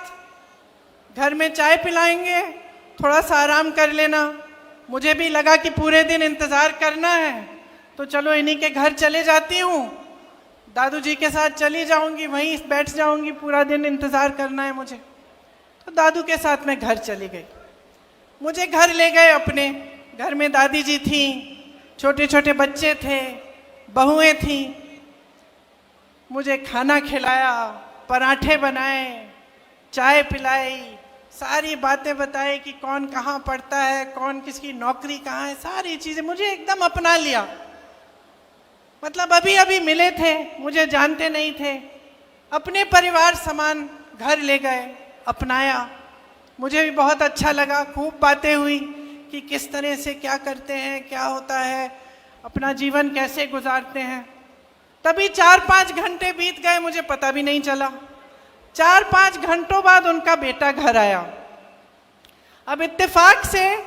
घर में चाय पिलाएंगे, थोड़ा सा आराम कर लेना। मुझे भी लगा कि पूरे दिन इंतज़ार करना है, तो चलो इन्हीं के घर चले जाती हूँ, दादू जी के साथ चली जाऊँगी, वहीं बैठ जाऊँगी, पूरा दिन इंतज़ार करना है मुझे। तो दादू के साथ मैं घर चली गई। मुझे घर ले गए अपने, घर में दादी जी थी, छोटे छोटे बच्चे थे, बहुएं थीं। मुझे खाना खिलाया, पराठे बनाए, चाय पिलाई, सारी बातें बताई कि कौन कहाँ पढ़ता है, कौन किसकी नौकरी कहाँ है, सारी चीज़ें मुझे एकदम अपना लिया। मतलब अभी अभी मिले थे, मुझे जानते नहीं थे, अपने परिवार समान घर ले गए, अपनाया। मुझे भी बहुत अच्छा लगा, खूब बातें हुई कि किस तरह से क्या करते हैं, क्या होता है, अपना जीवन कैसे गुजारते हैं। तभी 4-5 घंटे बीत गए, मुझे पता भी नहीं चला। 4-5 घंटों बाद उनका बेटा घर आया। अब इत्तेफाक से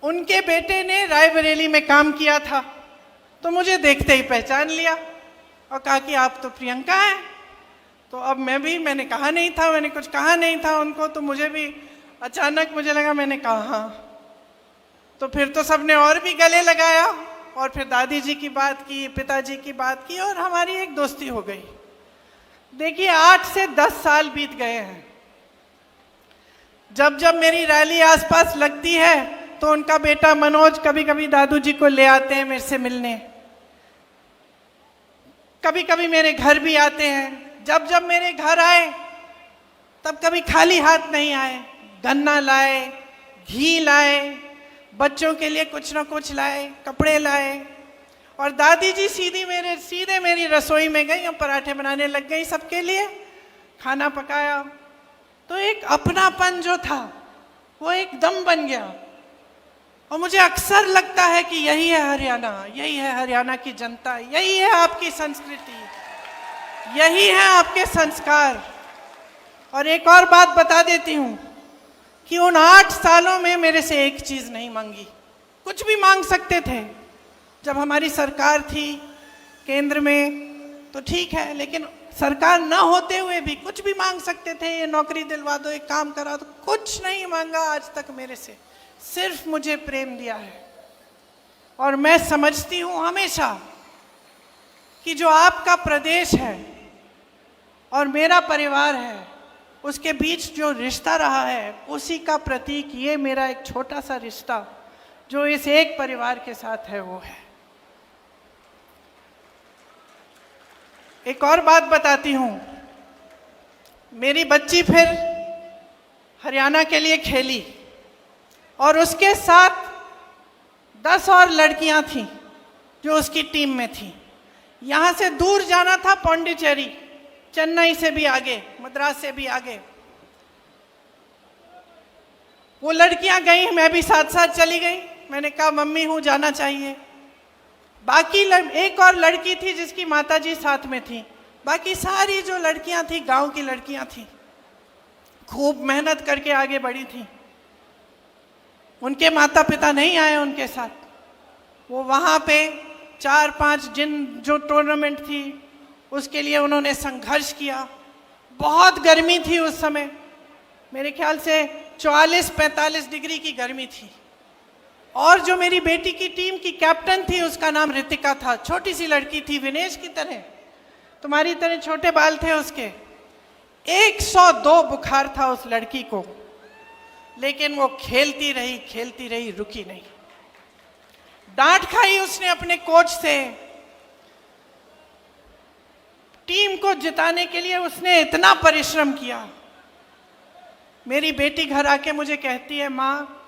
उनके बेटे ने रायबरेली में काम किया था, तो मुझे देखते ही पहचान लिया और कहा कि आप तो प्रियंका हैं। तो अब मैंने कहा नहीं था, मैंने कुछ कहा नहीं था उनको, तो मुझे भी अचानक मुझे लगा, मैंने कहा हाँ। तो फिर तो सबने और भी गले लगाया और फिर दादी जी की बात की, पिताजी की बात की, और हमारी एक दोस्ती हो गई। देखिए 8 से 10 साल बीत गए हैं। जब जब मेरी रैली आसपास लगती है तो उनका बेटा मनोज कभी कभी दादू जी को ले आते हैं मेरे से मिलने, कभी कभी मेरे घर भी आते हैं। जब जब मेरे घर आए तब कभी खाली हाथ नहीं आए, गन्ना लाए, घी लाए, बच्चों के लिए कुछ ना कुछ लाए, कपड़े लाए। और दादी जी सीधे मेरी रसोई में गई और पराठे बनाने लग गई, सबके लिए खाना पकाया। तो एक अपनापन जो था वो एकदम बन गया। और मुझे अक्सर लगता है कि यही है हरियाणा, यही है हरियाणा की जनता, यही है आपकी संस्कृति, यही है आपके संस्कार। और एक और बात बता देती हूँ कि उन 8 सालों में मेरे से एक चीज़ नहीं मांगी। कुछ भी मांग सकते थे, जब हमारी सरकार थी केंद्र में तो ठीक है, लेकिन सरकार न होते हुए भी कुछ भी मांग सकते थे, ये नौकरी दिलवा दो, एक काम करा दो। कुछ नहीं मांगा आज तक मेरे से, सिर्फ मुझे प्रेम दिया है। और मैं समझती हूँ हमेशा कि जो आपका प्रदेश है और मेरा परिवार है, उसके बीच जो रिश्ता रहा है, उसी का प्रतीक ये मेरा एक छोटा सा रिश्ता जो इस एक परिवार के साथ है वो है। एक और बात बताती हूँ, मेरी बच्ची फिर हरियाणा के लिए खेली और उसके साथ 10 और लड़कियां थीं जो उसकी टीम में थी। यहाँ से दूर जाना था पौंडीचेरी, चेन्नई से भी आगे, मद्रास से भी आगे। वो लड़कियां गई, मैं भी साथ साथ चली गई। मैंने कहा मम्मी हूँ, जाना चाहिए। बाकी एक और लड़की थी जिसकी माताजी साथ में थी। बाकी सारी जो लड़कियां थी गांव की लड़कियां थी, खूब मेहनत करके आगे बढ़ी थी। उनके माता पिता नहीं आए उनके साथ। वो वहाँ पे 4-5 जो टूर्नामेंट थी उसके लिए उन्होंने संघर्ष किया। बहुत गर्मी थी उस समय, मेरे ख्याल से 44-45 डिग्री की गर्मी थी। और जो मेरी बेटी की टीम की कैप्टन थी उसका नाम रितिका था। छोटी सी लड़की थी, विनेश की तरह, तुम्हारी तरह छोटे बाल थे उसके। 102 बुखार था उस लड़की को, लेकिन वो खेलती रही, रुकी नहीं। डांट खाई उसने अपने कोच से। टीम को जिताने के लिए उसने इतना परिश्रम किया। मेरी बेटी घर आके मुझे कहती है, माँ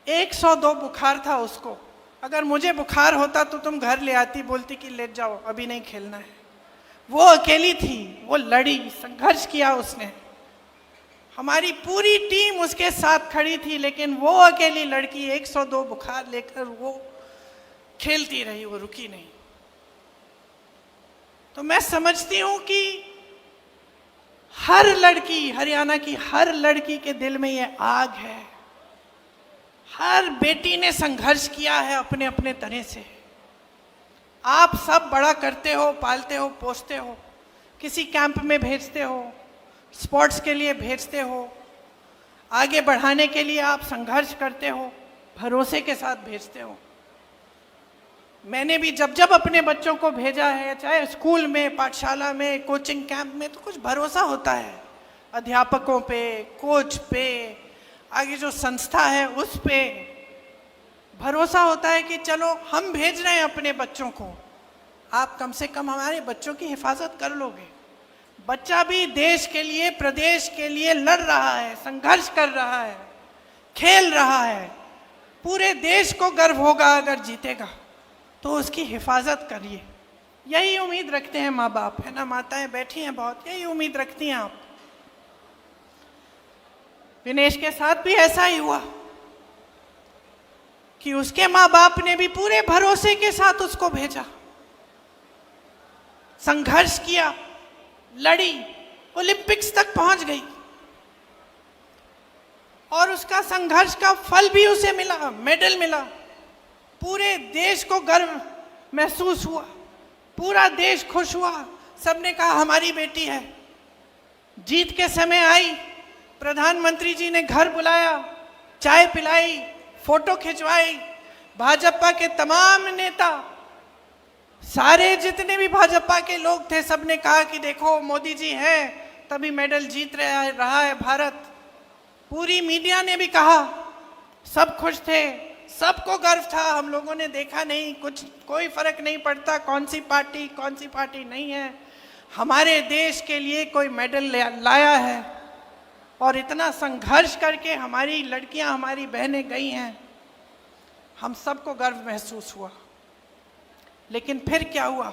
102 बुखार था उसको, अगर मुझे बुखार होता तो तुम घर ले आती, बोलती कि ले जाओ अभी नहीं खेलना है। वो अकेली थी, वो लड़ी, संघर्ष किया उसने। हमारी पूरी टीम उसके साथ खड़ी थी, लेकिन वो अकेली लड़की 102 बुखार लेकर वो खेलती रही, वो रुकी नहीं। तो मैं समझती हूं कि हर लड़की, हरियाणा की हर लड़की के दिल में ये आग है। हर बेटी ने संघर्ष किया है अपने अपने तरह से। आप सब बड़ा करते हो, पालते हो, पोसते हो, किसी कैंप में भेजते हो, स्पोर्ट्स के लिए भेजते हो, आगे बढ़ाने के लिए आप संघर्ष करते हो, भरोसे के साथ भेजते हो। मैंने भी जब जब अपने बच्चों को भेजा है, चाहे स्कूल में, पाठशाला में, कोचिंग कैंप में, तो कुछ भरोसा होता है अध्यापकों पे, कोच पे, आगे जो संस्था है उस पे भरोसा होता है कि चलो हम भेज रहे हैं अपने बच्चों को, आप कम से कम हमारे बच्चों की हिफाजत कर लोगे। बच्चा भी देश के लिए, प्रदेश के लिए लड़ रहा है, संघर्ष कर रहा है, खेल रहा है। पूरे देश को गर्व होगा अगर जीतेगा, तो उसकी हिफाजत करिए। यही उम्मीद रखते हैं माँ बाप, है ना। माताएं बैठी हैं बहुत, यही उम्मीद रखती हैं आप। विनेश के साथ भी ऐसा ही हुआ कि उसके माँ बाप ने भी पूरे भरोसे के साथ उसको भेजा, संघर्ष किया, लड़ी, ओलंपिक्स तक पहुंच गई और उसका संघर्ष का फल भी उसे मिला, मेडल मिला। पूरे देश को गर्व महसूस हुआ, पूरा देश खुश हुआ। सबने कहा हमारी बेटी है। जीत के समय आई, प्रधानमंत्री जी ने घर बुलाया, चाय पिलाई, फोटो खिंचवाई। भाजपा के तमाम नेता, सारे जितने भी भाजपा के लोग थे, सबने कहा कि देखो मोदी जी हैं तभी मेडल जीत रहा है भारत। पूरी मीडिया ने भी कहा, सब खुश थे, सबको गर्व था। हम लोगों ने देखा नहीं, कोई फर्क नहीं पड़ता कौन सी पार्टी नहीं है, हमारे देश के लिए कोई मेडल लाया है। और इतना संघर्ष करके हमारी लड़कियां, हमारी बहनें गई हैं, हम सबको गर्व महसूस हुआ। लेकिन फिर क्या हुआ?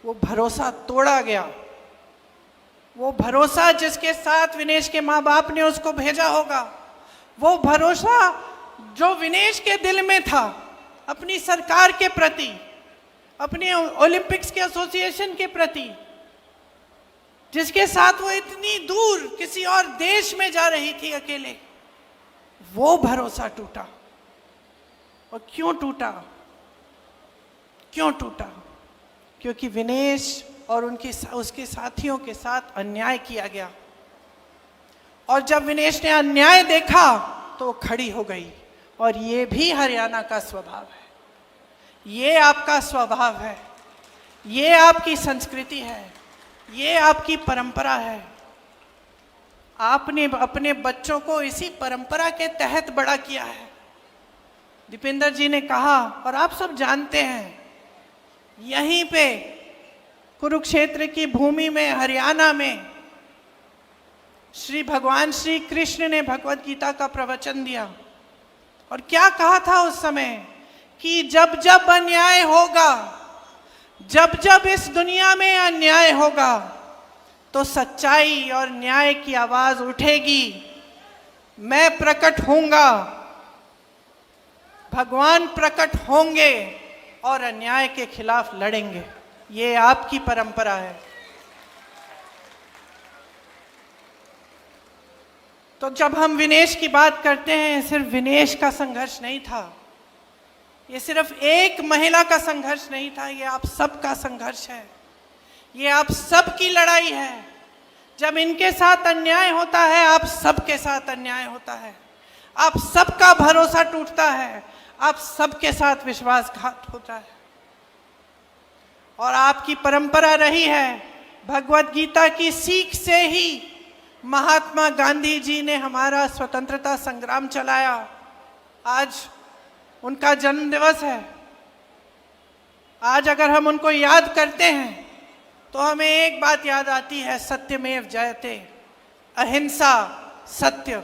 वो भरोसा तोड़ा गया। वो भरोसा जिसके साथ विनेश के माँ बाप ने उसको भेजा होगा, वो भरोसा जो विनेश के दिल में था अपनी सरकार के प्रति, अपने ओलंपिक्स के एसोसिएशन के प्रति, जिसके साथ वो इतनी दूर किसी और देश में जा रही थी अकेले, वो भरोसा टूटा। और क्यों टूटा? क्योंकि विनेश और उसके साथियों के साथ अन्याय किया गया। और जब विनेश ने अन्याय देखा तो खड़ी हो गई। और ये भी हरियाणा का स्वभाव है, ये आपका स्वभाव है, ये आपकी संस्कृति है, ये आपकी परंपरा है। आपने अपने बच्चों को इसी परंपरा के तहत बड़ा किया है। दीपेंद्र जी ने कहा, और आप सब जानते हैं, यहीं पे कुरुक्षेत्र की भूमि में, हरियाणा में श्री भगवान श्री कृष्ण ने भगवत गीता का प्रवचन दिया और क्या कहा था उस समय कि जब जब अन्याय होगा, जब जब इस दुनिया में अन्याय होगा तो सच्चाई और न्याय की आवाज उठेगी। मैं प्रकट होऊंगा, भगवान प्रकट होंगे और अन्याय के खिलाफ लड़ेंगे। ये आपकी परंपरा है। तो जब हम विनेश की बात करते हैं, सिर्फ विनेश का संघर्ष नहीं था, ये सिर्फ एक महिला का संघर्ष नहीं था, ये आप सबका संघर्ष है, ये आप सबकी लड़ाई है। जब इनके साथ अन्याय होता है, आप सबके साथ अन्याय होता है, आप सबका भरोसा टूटता है, आप सबके साथ विश्वासघात होता है। और आपकी परंपरा रही है, भगवत गीता की सीख से ही महात्मा गांधी जी ने हमारा स्वतंत्रता संग्राम चलाया। आज उनका जन्म दिवस है। आज अगर हम उनको याद करते हैं तो हमें एक बात याद आती है, सत्यमेव जयते, अहिंसा, सत्य।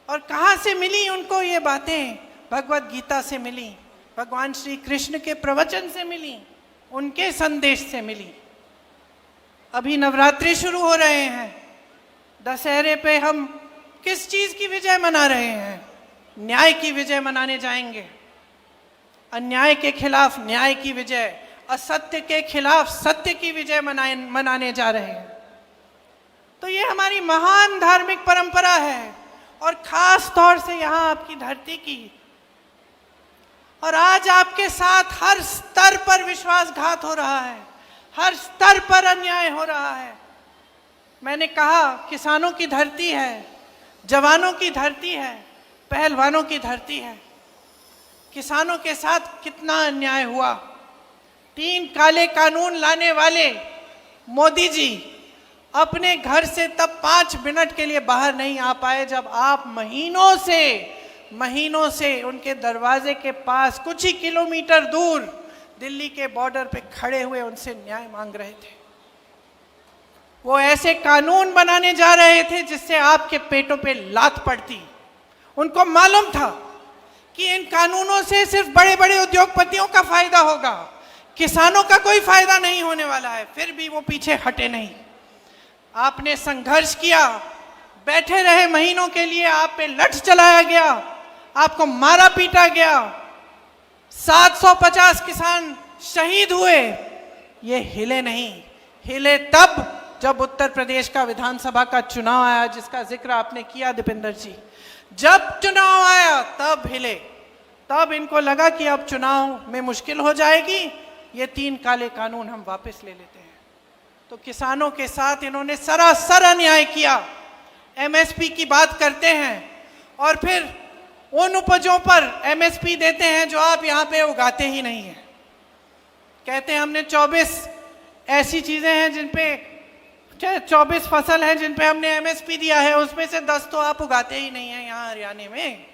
और कहाँ से मिली उनको ये बातें? भगवत गीता से मिली, भगवान श्री कृष्ण के प्रवचन से मिली, उनके संदेश से मिली। अभी नवरात्रि शुरू हो रहे हैं, दशहरे पे हम किस चीज की विजय मना रहे हैं? न्याय की विजय मनाने जाएंगे। अन्याय के खिलाफ न्याय की विजय, असत्य के खिलाफ सत्य की विजय मनाने जा रहे हैं। तो ये हमारी महान धार्मिक परंपरा है और खास तौर से यहाँ आपकी धरती की। और आज आपके साथ हर स्तर पर विश्वासघात हो रहा है, हर स्तर पर अन्याय हो रहा है। मैंने कहा किसानों की धरती है, जवानों की धरती है, पहलवानों की धरती है। किसानों के साथ कितना अन्याय हुआ। 3 काले कानून लाने वाले मोदी जी अपने घर से तब 5 मिनट के लिए बाहर नहीं आ पाए जब आप महीनों से उनके दरवाजे के पास कुछ ही किलोमीटर दूर दिल्ली के बॉर्डर पे खड़े हुए उनसे न्याय मांग रहे थे। वो ऐसे कानून बनाने जा रहे थे जिससे आपके पेटों पे लात पड़ती। उनको मालूम था कि इन कानूनों से सिर्फ बड़े बड़े उद्योगपतियों का फायदा होगा, किसानों का कोई फायदा नहीं होने वाला है। फिर भी वो पीछे हटे नहीं। आपने संघर्ष किया, बैठे रहे महीनों के लिए, आप पे लठ चलाया गया, आपको मारा पीटा गया, 750 किसान शहीद हुए। ये हिले नहीं, हिले तब जब उत्तर प्रदेश का विधानसभा का चुनाव आया, जिसका जिक्र आपने किया दीपेंद्र जी। जब चुनाव आया तब हिले, तब इनको लगा कि अब चुनाव में मुश्किल हो जाएगी, ये 3 काले कानून हम वापस ले लेते हैं। तो किसानों के साथ इन्होंने सरासर अन्याय किया। एमएसपी की बात करते हैं और फिर उन उपजों पर एमएसपी देते हैं जो आप यहाँ पे उगाते ही नहीं हैं। कहते हैं हमने 24 ऐसी चीजें हैं जिन पे 24 फसल है जिन पे हमने एमएसपी दिया है, उसमें से 10 तो आप उगाते ही नहीं हैं यहाँ हरियाणा में।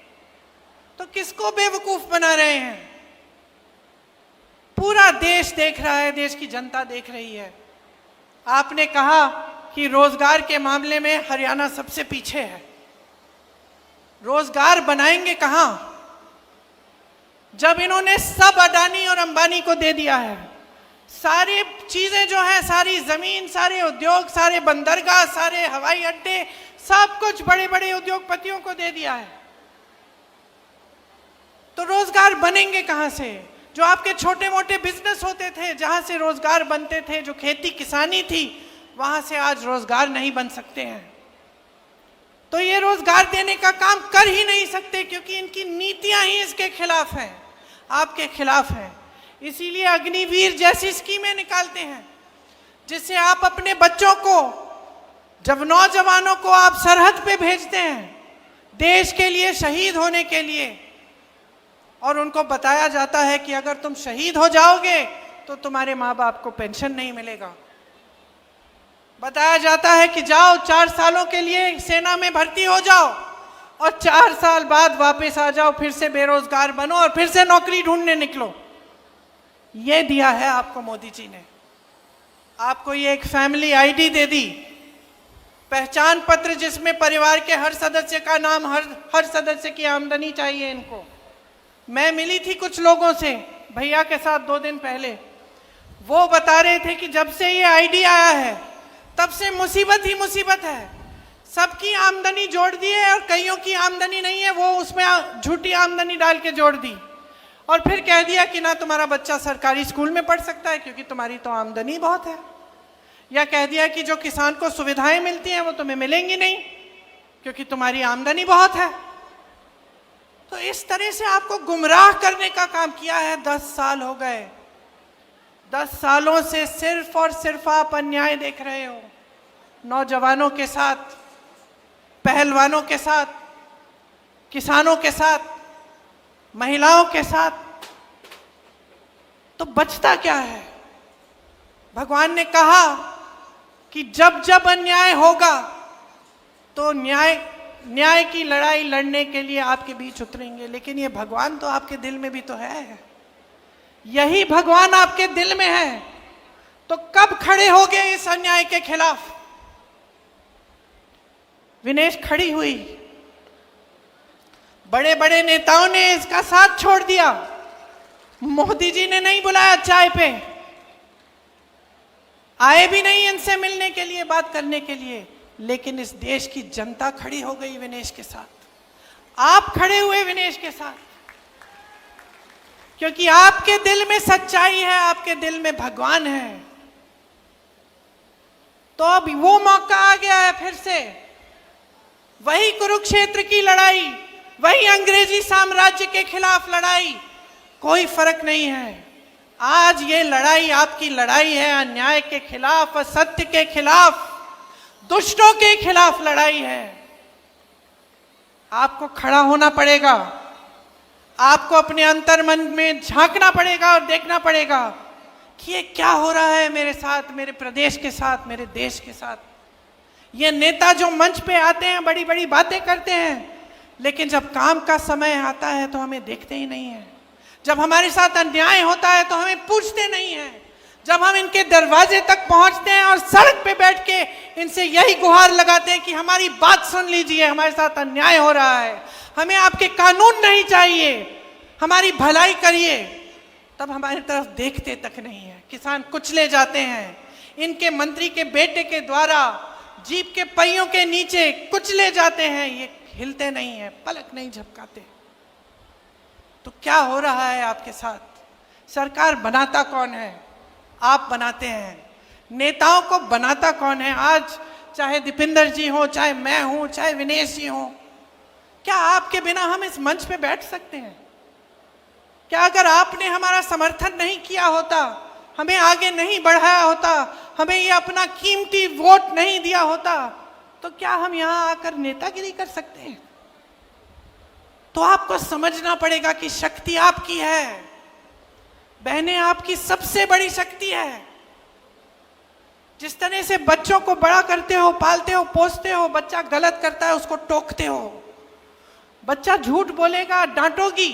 तो किसको बेवकूफ बना रहे हैं? पूरा देश देख रहा है, देश की जनता देख रही है। आपने कहा कि रोजगार के मामले में हरियाणा सबसे पीछे है। रोजगार बनाएंगे कहां जब इन्होंने सब अडानी और अंबानी को दे दिया है? सारी चीजें जो है, सारी जमीन, सारे उद्योग, सारे बंदरगाह, सारे हवाई अड्डे, सब कुछ बड़े बड़े उद्योगपतियों को दे दिया है। तो रोजगार बनेंगे कहां से? जो आपके छोटे मोटे बिजनेस होते थे, जहां से रोजगार बनते थे, जो खेती किसानी थी, वहां से आज रोजगार नहीं बन सकते हैं। तो ये रोजगार देने का काम कर ही नहीं सकते क्योंकि इनकी नीतियां ही इसके खिलाफ हैं, आपके खिलाफ हैं। इसीलिए अग्निवीर जैसी स्कीमें निकालते हैं जिससे आप अपने बच्चों को, जब नौजवानों को आप सरहद पे भेजते हैं देश के लिए शहीद होने के लिए, और उनको बताया जाता है कि अगर तुम शहीद हो जाओगे तो तुम्हारे माँ बाप को पेंशन नहीं मिलेगा। बताया जाता है कि जाओ 4 सालों के लिए सेना में भर्ती हो जाओ और 4 साल बाद वापस आ जाओ, फिर से बेरोजगार बनो और फिर से नौकरी ढूंढने निकलो। ये दिया है आपको मोदी जी ने। आपको ये एक फैमिली आईडी दे दी पहचान पत्र जिसमें परिवार के हर सदस्य का नाम, हर सदस्य की आमदनी चाहिए इनको। मैं मिली थी कुछ लोगों से भैया के साथ 2 दिन पहले, वो बता रहे थे कि जब से ये आईडी आया है तब से मुसीबत ही मुसीबत है। सबकी आमदनी जोड़ दी है और कईयों की आमदनी नहीं है, वो उसमें झूठी आमदनी डाल के जोड़ दी और फिर कह दिया कि ना तुम्हारा बच्चा सरकारी स्कूल में पढ़ सकता है क्योंकि तुम्हारी तो आमदनी बहुत है, या कह दिया कि जो किसान को सुविधाएं मिलती हैं वो तुम्हें मिलेंगी नहीं क्योंकि तुम्हारी आमदनी बहुत है। तो इस तरह से आपको गुमराह करने का काम किया है। 10 साल हो गए, 10 सालों से सिर्फ और सिर्फ आप अन्याय देख रहे हो, नौजवानों के साथ, पहलवानों के साथ, किसानों के साथ, महिलाओं के साथ। तो बचता क्या है? भगवान ने कहा कि जब जब अन्याय होगा तो न्याय की लड़ाई लड़ने के लिए आपके बीच उतरेंगे। लेकिन ये भगवान तो आपके दिल में भी तो है, यही भगवान आपके दिल में है, तो कब खड़े होगे इस अन्याय के खिलाफ? विनेश खड़ी हुई, बड़े बड़े नेताओं ने इसका साथ छोड़ दिया, मोदी जी ने नहीं बुलाया चाय पे, आए भी नहीं इनसे मिलने के लिए, बात करने के लिए, लेकिन इस देश की जनता खड़ी हो गई विनेश के साथ। आप खड़े हुए विनेश के साथ क्योंकि आपके दिल में सच्चाई है, आपके दिल में भगवान है। तो अब वो मौका आ गया है फिर से, वही कुरुक्षेत्र की लड़ाई, वही अंग्रेजी साम्राज्य के खिलाफ लड़ाई, कोई फर्क नहीं है। आज ये लड़ाई आपकी लड़ाई है, अन्याय के खिलाफ, असत्य के खिलाफ, दुष्टों के खिलाफ लड़ाई है। आपको खड़ा होना पड़ेगा, आपको अपने अंतर्मन में झांकना पड़ेगा और देखना पड़ेगा कि ये क्या हो रहा है मेरे साथ, मेरे प्रदेश के साथ, मेरे देश के साथ। ये नेता जो मंच पे आते हैं, बड़ी बड़ी बातें करते हैं, लेकिन जब काम का समय आता है तो हमें देखते ही नहीं है। जब हमारे साथ अन्याय होता है तो हमें पूछते नहीं हैं। जब हम इनके दरवाजे तक पहुंचते हैं और सड़क पे बैठ के इनसे यही गुहार लगाते हैं कि हमारी बात सुन लीजिए, हमारे साथ अन्याय हो रहा है, हमें आपके कानून नहीं चाहिए, हमारी भलाई करिए, तब हमारी तरफ देखते तक नहीं है। किसान कुचले जाते हैं, इनके मंत्री के बेटे के द्वारा जीप के पहियों के नीचे कुचले जाते हैं, ये हिलते नहीं हैं, पलक नहीं झपकाते। तो क्या हो रहा है आपके साथ? सरकार बनाता कौन है? आप बनाते हैं। नेताओं को बनाता कौन है? आज चाहे दीपिंदर जी हो, चाहे मैं हूं, चाहे विनेश जी हो, क्या आपके बिना हम इस मंच पे बैठ सकते हैं? क्या अगर आपने हमारा समर्थन नहीं किया होता, हमें आगे नहीं बढ़ाया होता, हमें ये अपना कीमती वोट नहीं दिया होता, तो क्या हम यहां आकर नेतागिरी कर सकते हैं? तो आपको समझना पड़ेगा कि शक्ति आपकी है, बहनें, आपकी सबसे बड़ी शक्ति है। जिस तरह से बच्चों को बड़ा करते हो, पालते हो, पोसते हो, बच्चा गलत करता है उसको टोकते हो, बच्चा झूठ बोलेगा डांटोगी,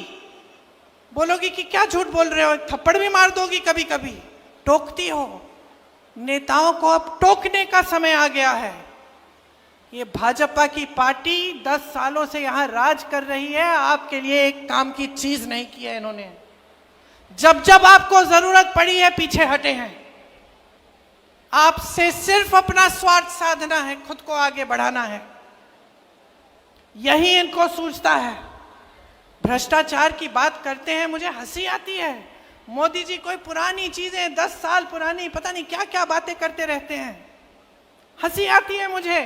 बोलोगी कि क्या झूठ बोल रहे हो, थप्पड़ भी मार दोगी, कभी कभी टोकती हो। नेताओं को अब टोकने का समय आ गया है। ये भाजपा की पार्टी 10 सालों से यहां राज कर रही है, आपके लिए एक काम की चीज नहीं की है इन्होंने। जब जब आपको जरूरत पड़ी है पीछे हटे हैं। आपसे सिर्फ अपना स्वार्थ साधना है, खुद को आगे बढ़ाना है, यही इनको सूझता है। भ्रष्टाचार की बात करते हैं, मुझे हंसी आती है। मोदी जी कोई पुरानी चीजें, 10 साल पुरानी, पता नहीं क्या क्या बातें करते रहते हैं, हंसी आती है मुझे।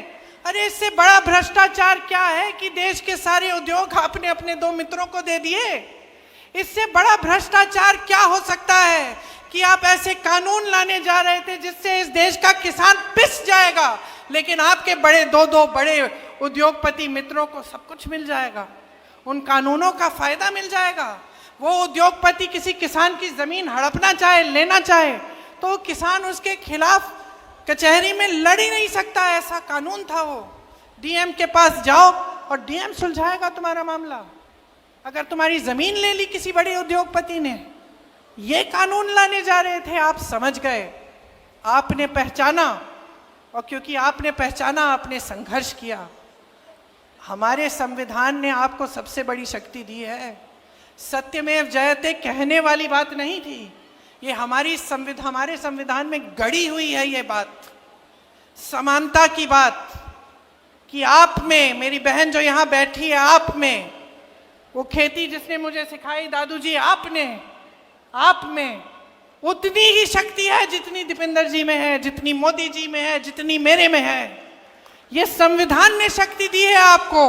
अरे इससे बड़ा भ्रष्टाचार क्या है कि देश के सारे उद्योग आपने अपने 2 मित्रों को दे दिए। इससे बड़ा भ्रष्टाचार क्या हो सकता है कि आप ऐसे कानून लाने जा रहे थे जिससे इस देश का किसान पिस जाएगा, लेकिन आपके बड़े 2 बड़े उद्योगपति मित्रों को सब कुछ मिल जाएगा, उन कानूनों का फायदा मिल जाएगा। वो उद्योगपति किसी किसान की जमीन हड़पना चाहे, लेना चाहे, तो किसान उसके खिलाफ कचहरी में लड़ ही नहीं सकता, ऐसा कानून था वो। डीएम के पास जाओ और डीएम सुलझाएगा तुम्हारा मामला। अगर तुम्हारी जमीन ले ली किसी बड़े उद्योगपति ने, ये कानून लाने जा रहे थे, आप समझ गए, आपने पहचाना और क्योंकि आपने पहचाना, आपने संघर्ष किया। हमारे संविधान ने आपको सबसे बड़ी शक्ति दी है। सत्यमेव जयते कहने वाली बात नहीं थी, ये हमारे संविधान में गढ़ी हुई है ये बात, समानता की बात, कि आप में, मेरी बहन जो यहाँ बैठी है, आप में वो खेती जिसने मुझे सिखाई दादू जी, आप में उतनी ही शक्ति है जितनी दीपेंद्र जी में है, जितनी मोदी जी में है, जितनी मेरे में है। ये संविधान ने शक्ति दी है आपको,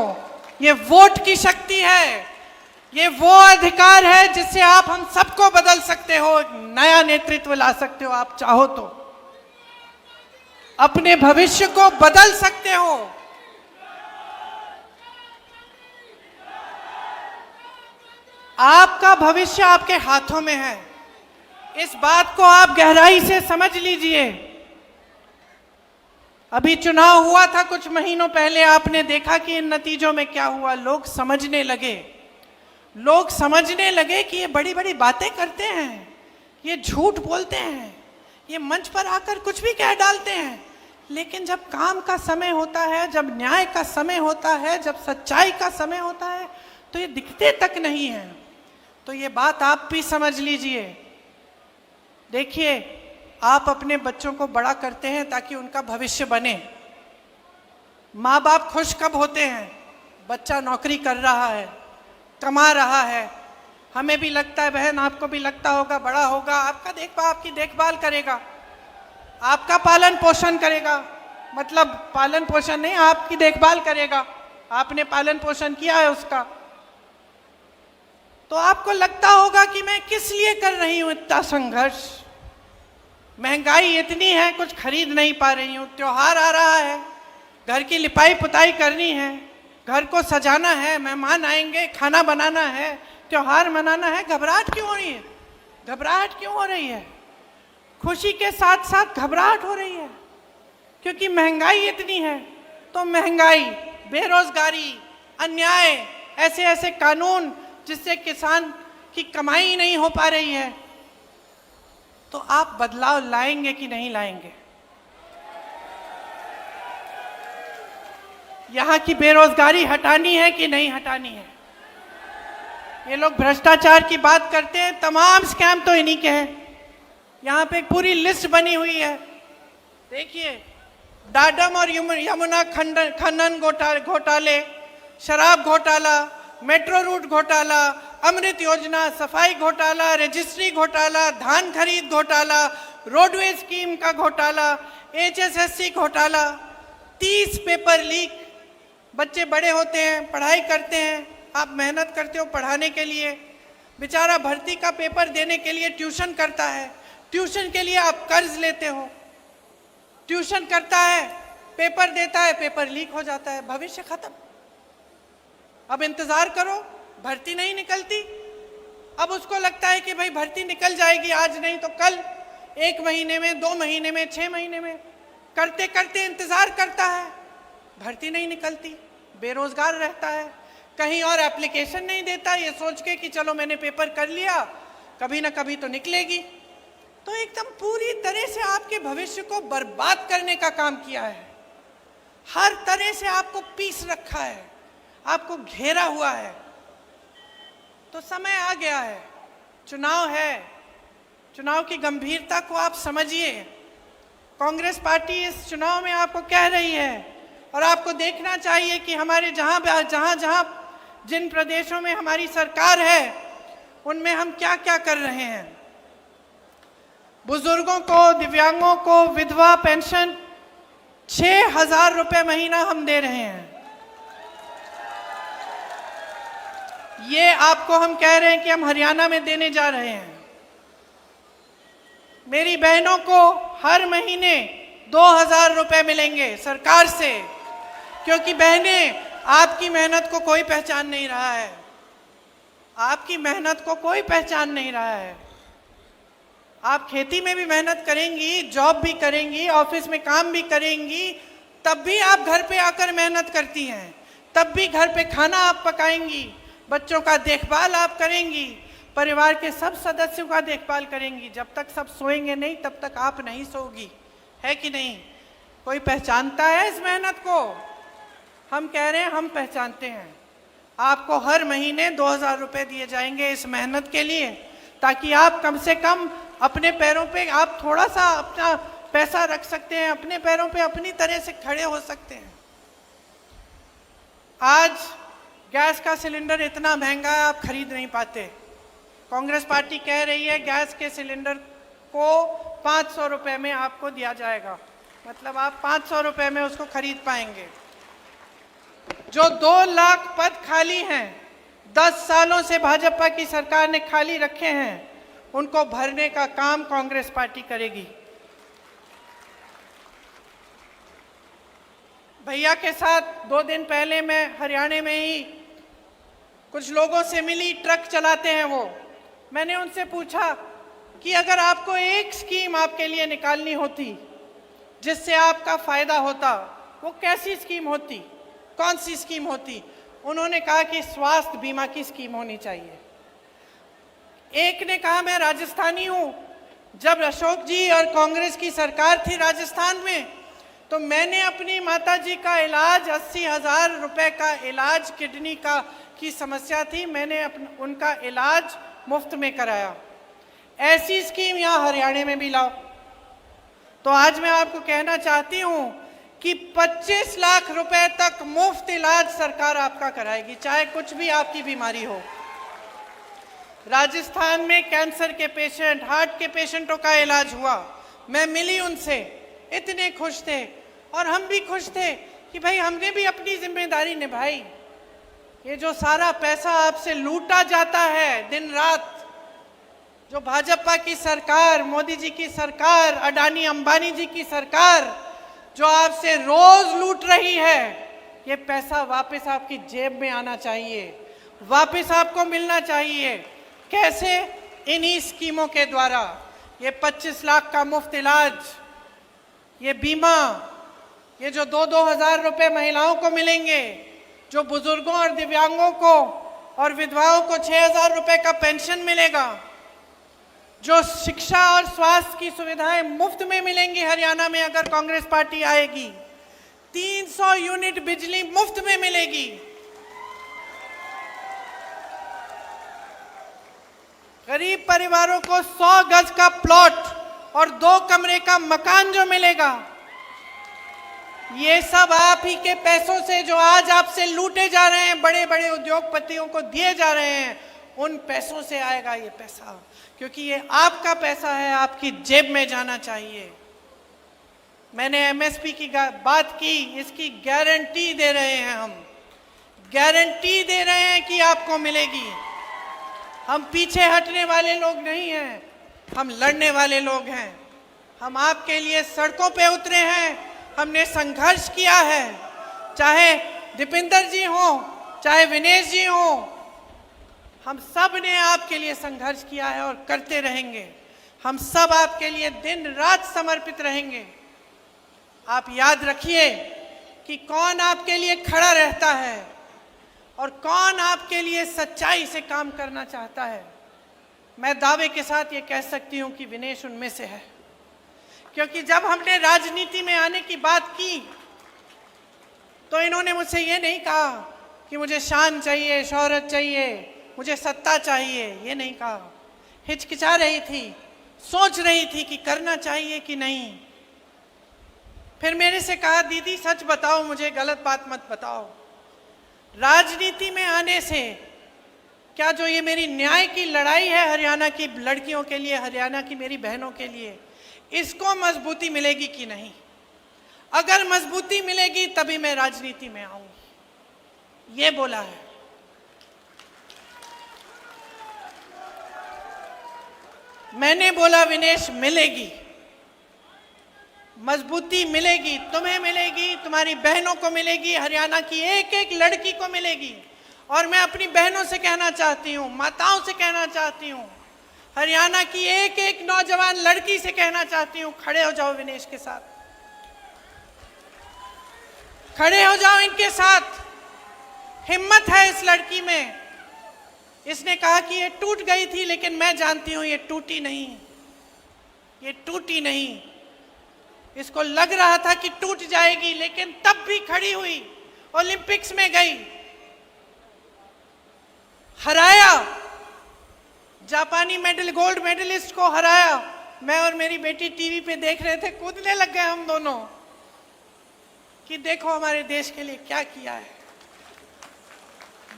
ये वोट की शक्ति है, ये वो अधिकार है जिससे आप हम सबको बदल सकते हो, नया नेतृत्व ला सकते हो। आप चाहो तो अपने भविष्य को बदल सकते हो। आपका भविष्य आपके हाथों में है, इस बात को आप गहराई से समझ लीजिए। अभी चुनाव हुआ था कुछ महीनों पहले, आपने देखा कि इन नतीजों में क्या हुआ। लोग समझने लगे कि ये बड़ी बड़ी बातें करते हैं, ये झूठ बोलते हैं, ये मंच पर आकर कुछ भी कह डालते हैं, लेकिन जब काम का समय होता है, जब न्याय का समय होता है, जब सच्चाई का समय होता है, तो ये दिखते तक नहीं है। तो ये बात आप भी समझ लीजिए। देखिए, आप अपने बच्चों को बड़ा करते हैं ताकि उनका भविष्य बने। माँ बाप खुश कब होते हैं? बच्चा नौकरी कर रहा है, कमा रहा है, हमें भी लगता है, बहन आपको भी लगता होगा, बड़ा होगा, आपकी देखभाल करेगा, आपका पालन पोषण करेगा। मतलब पालन पोषण नहीं, आपकी देखभाल करेगा, आपने पालन पोषण किया है उसका। तो आपको लगता होगा कि मैं किस लिए कर रही हूं इतना संघर्ष, महंगाई इतनी है, कुछ खरीद नहीं पा रही हूं, त्योहार आ रहा है, घर की लिपाई पुताई करनी है, घर को सजाना है, मेहमान आएंगे, खाना बनाना है, त्योहार मनाना है। घबराहट क्यों हो रही है? घबराहट क्यों हो रही है? खुशी के साथ साथ घबराहट हो रही है, क्योंकि महंगाई इतनी है। तो महंगाई, बेरोजगारी, अन्याय, ऐसे ऐसे कानून जिससे किसान की कमाई नहीं हो पा रही है। तो आप बदलाव लाएंगे कि नहीं लाएंगे? यहाँ की बेरोजगारी हटानी है कि नहीं हटानी है? ये लोग भ्रष्टाचार की बात करते हैं, तमाम स्कैम तो इन्हीं के हैं। यहाँ पे एक पूरी लिस्ट बनी हुई है, देखिए, डाडम और यमुना खनन घोटाले, शराब घोटाला, मेट्रो रूट घोटाला, अमृत योजना, सफाई घोटाला, रजिस्ट्री घोटाला, धान खरीद घोटाला, रोडवे स्कीम का घोटाला, HSSC घोटाला, 30 पेपर लीक। बच्चे बड़े होते हैं, पढ़ाई करते हैं, आप मेहनत करते हो पढ़ाने के लिए, बेचारा भर्ती का पेपर देने के लिए ट्यूशन करता है, ट्यूशन के लिए आप कर्ज लेते हो, ट्यूशन करता है, पेपर देता है, पेपर लीक हो जाता है, भविष्य खत्म। अब इंतजार करो, भर्ती नहीं निकलती। अब उसको लगता है कि भाई भर्ती निकल जाएगी, आज नहीं तो कल, 1 महीने में, 2 महीने में, 6 महीने में, करते करते इंतजार करता है, भर्ती नहीं निकलती, बेरोजगार रहता है, कहीं और एप्लीकेशन नहीं देता, ये सोच के कि चलो मैंने पेपर कर लिया, कभी ना कभी तो निकलेगी। तो एकदम पूरी तरह से आपके भविष्य को बर्बाद करने का काम किया है, हर तरह से आपको पीस रखा है, आपको घेरा हुआ है। तो समय आ गया है, चुनाव है, चुनाव की गंभीरता को आप समझिए। कांग्रेस पार्टी इस चुनाव में आपको कह रही है, और आपको देखना चाहिए कि हमारे जहां जिन प्रदेशों में हमारी सरकार है, उनमें हम क्या क्या कर रहे हैं। बुजुर्गों को, दिव्यांगों को विधवा पेंशन 6,000 रुपए महीना हम दे रहे हैं। ये आपको हम कह रहे हैं कि हम हरियाणा में देने जा रहे हैं। मेरी बहनों को हर महीने 2,000 रुपए मिलेंगे सरकार से, क्योंकि बहनें, आपकी मेहनत को कोई पहचान नहीं रहा है, आपकी मेहनत को कोई पहचान नहीं रहा है। आप खेती में भी मेहनत करेंगी, जॉब भी करेंगी, ऑफिस में काम भी करेंगी, तब भी आप घर पे आकर मेहनत करती हैं, तब भी घर पे खाना आप पकाएंगी, बच्चों का देखभाल आप करेंगी, परिवार के सब सदस्यों का देखभाल करेंगी। जब तक सब सोएंगे नहीं, तब तक आप नहीं सोओगी, है कि नहीं? कोई पहचानता है इस मेहनत को? हम कह रहे हैं हम पहचानते हैं। आपको हर महीने 2000 रुपए दिए जाएंगे इस मेहनत के लिए, ताकि आप कम से कम अपने पैरों पे आप थोड़ा सा अपना पैसा रख सकते हैं, अपने पैरों पे अपनी तरह से खड़े हो सकते हैं। आज गैस का सिलेंडर इतना महंगा है, आप खरीद नहीं पाते। कांग्रेस पार्टी कह रही है गैस के सिलेंडर को 500 रुपए में आपको दिया जाएगा, मतलब आप 500 रुपए में उसको खरीद पाएंगे। जो 2 लाख पद खाली हैं, 10 सालों से भाजपा की सरकार ने खाली रखे हैं, उनको भरने का काम कांग्रेस पार्टी करेगी। भैया के साथ 2 दिन पहले मैं हरियाणा में ही कुछ लोगों से मिली, ट्रक चलाते हैं वो। मैंने उनसे पूछा कि अगर आपको एक स्कीम आपके लिए निकालनी होती जिससे आपका फायदा होता, वो कैसी स्कीम होती, कौन सी स्कीम होती? उन्होंने कहा कि स्वास्थ्य बीमा की स्कीम होनी चाहिए। एक ने कहा मैं राजस्थानी हूं, जब अशोक जी और कांग्रेस की सरकार थी राजस्थान में, तो मैंने अपनी माताजी का इलाज 80,000 रुपए का इलाज, किडनी का की समस्या थी, मैंने उनका इलाज मुफ्त में कराया। ऐसी स्कीम यहाँ हरियाणा में भी लाओ। तो आज मैं आपको कहना चाहती हूँ कि 25 लाख रुपए तक मुफ्त इलाज सरकार आपका कराएगी, चाहे कुछ भी आपकी बीमारी हो। राजस्थान में कैंसर के पेशेंट, हार्ट के पेशेंटों का इलाज हुआ, मैं मिली उनसे, इतने खुश थे और हम भी खुश थे कि भाई हमने भी अपनी जिम्मेदारी निभाई। ये जो सारा पैसा आपसे लूटा जाता है दिन रात, जो भाजपा की सरकार, मोदी जी की सरकार, अडानी अंबानी जी की सरकार जो आपसे रोज लूट रही है, ये पैसा वापस आपकी जेब में आना चाहिए, वापस आपको मिलना चाहिए। कैसे? इन्हीं स्कीमों के द्वारा। ये 25 लाख का मुफ्त इलाज, ये बीमा, ये जो 2-2 हजार रुपए महिलाओं को मिलेंगे, जो बुजुर्गों और दिव्यांगों को और विधवाओं को 6,000 रुपए का पेंशन मिलेगा, जो शिक्षा और स्वास्थ्य की सुविधाएं मुफ्त में मिलेंगी हरियाणा में अगर कांग्रेस पार्टी आएगी, 300 यूनिट बिजली मुफ्त में मिलेगी, गरीब परिवारों को 100 गज का प्लॉट और 2 कमरे का मकान जो मिलेगा, ये सब आप ही के पैसों से जो आज आपसे लूटे जा रहे हैं, बड़े बड़े उद्योगपतियों को दिए जा रहे हैं, उन पैसों से आएगा ये पैसा, क्योंकि ये आपका पैसा है, आपकी जेब में जाना चाहिए। मैंने एमएसपी की बात की, इसकी गारंटी दे रहे हैं हम, गारंटी दे रहे हैं कि आपको मिलेगी। हम पीछे हटने वाले लोग नहीं हैं, हम लड़ने वाले लोग हैं। हम आपके लिए सड़कों पे उतरे हैं, हमने संघर्ष किया है, चाहे दीपिंदर जी हो, चाहे विनेश जी हो, हम सब ने आपके लिए संघर्ष किया है और करते रहेंगे। हम सब आपके लिए दिन रात समर्पित रहेंगे। आप याद रखिए कि कौन आपके लिए खड़ा रहता है और कौन आपके लिए सच्चाई से काम करना चाहता है। मैं दावे के साथ ये कह सकती हूँ कि विनेश उनमें से है, क्योंकि जब हमने राजनीति में आने की बात की तो इन्होंने मुझसे ये नहीं कहा कि मुझे शान चाहिए, शोहरत चाहिए, मुझे सत्ता चाहिए, ये नहीं कहा। हिचकिचा रही थी, सोच रही थी कि करना चाहिए कि नहीं। फिर मेरे से कहा दीदी सच बताओ, मुझे गलत बात मत बताओ। राजनीति में आने से क्या जो ये मेरी न्याय की लड़ाई है हरियाणा की लड़कियों के लिए, हरियाणा की मेरी बहनों के लिए, इसको मजबूती मिलेगी कि नहीं? अगर मजबूती मिलेगी तभी मैं राजनीति में आऊंगी, ये बोला है। मैंने बोला विनेश मिलेगी, मजबूती मिलेगी, तुम्हें मिलेगी, तुम्हारी बहनों को मिलेगी, हरियाणा की एक एक लड़की को मिलेगी। और मैं अपनी बहनों से कहना चाहती हूँ, माताओं से कहना चाहती हूँ, हरियाणा की एक एक नौजवान लड़की से कहना चाहती हूँ, खड़े हो जाओ विनेश के साथ, खड़े हो जाओ इनके साथ। हिम्मत है इस लड़की में। इसने कहा कि ये टूट गई थी, लेकिन मैं जानती हूं ये टूटी नहीं, ये टूटी नहीं। इसको लग रहा था कि टूट जाएगी, लेकिन तब भी खड़ी हुई, ओलंपिक्स में गई, हराया, जापानी गोल्ड मेडलिस्ट को हराया। मैं और मेरी बेटी टीवी पे देख रहे थे, कूदने लग गए हम दोनों कि देखो हमारे देश के लिए क्या किया है,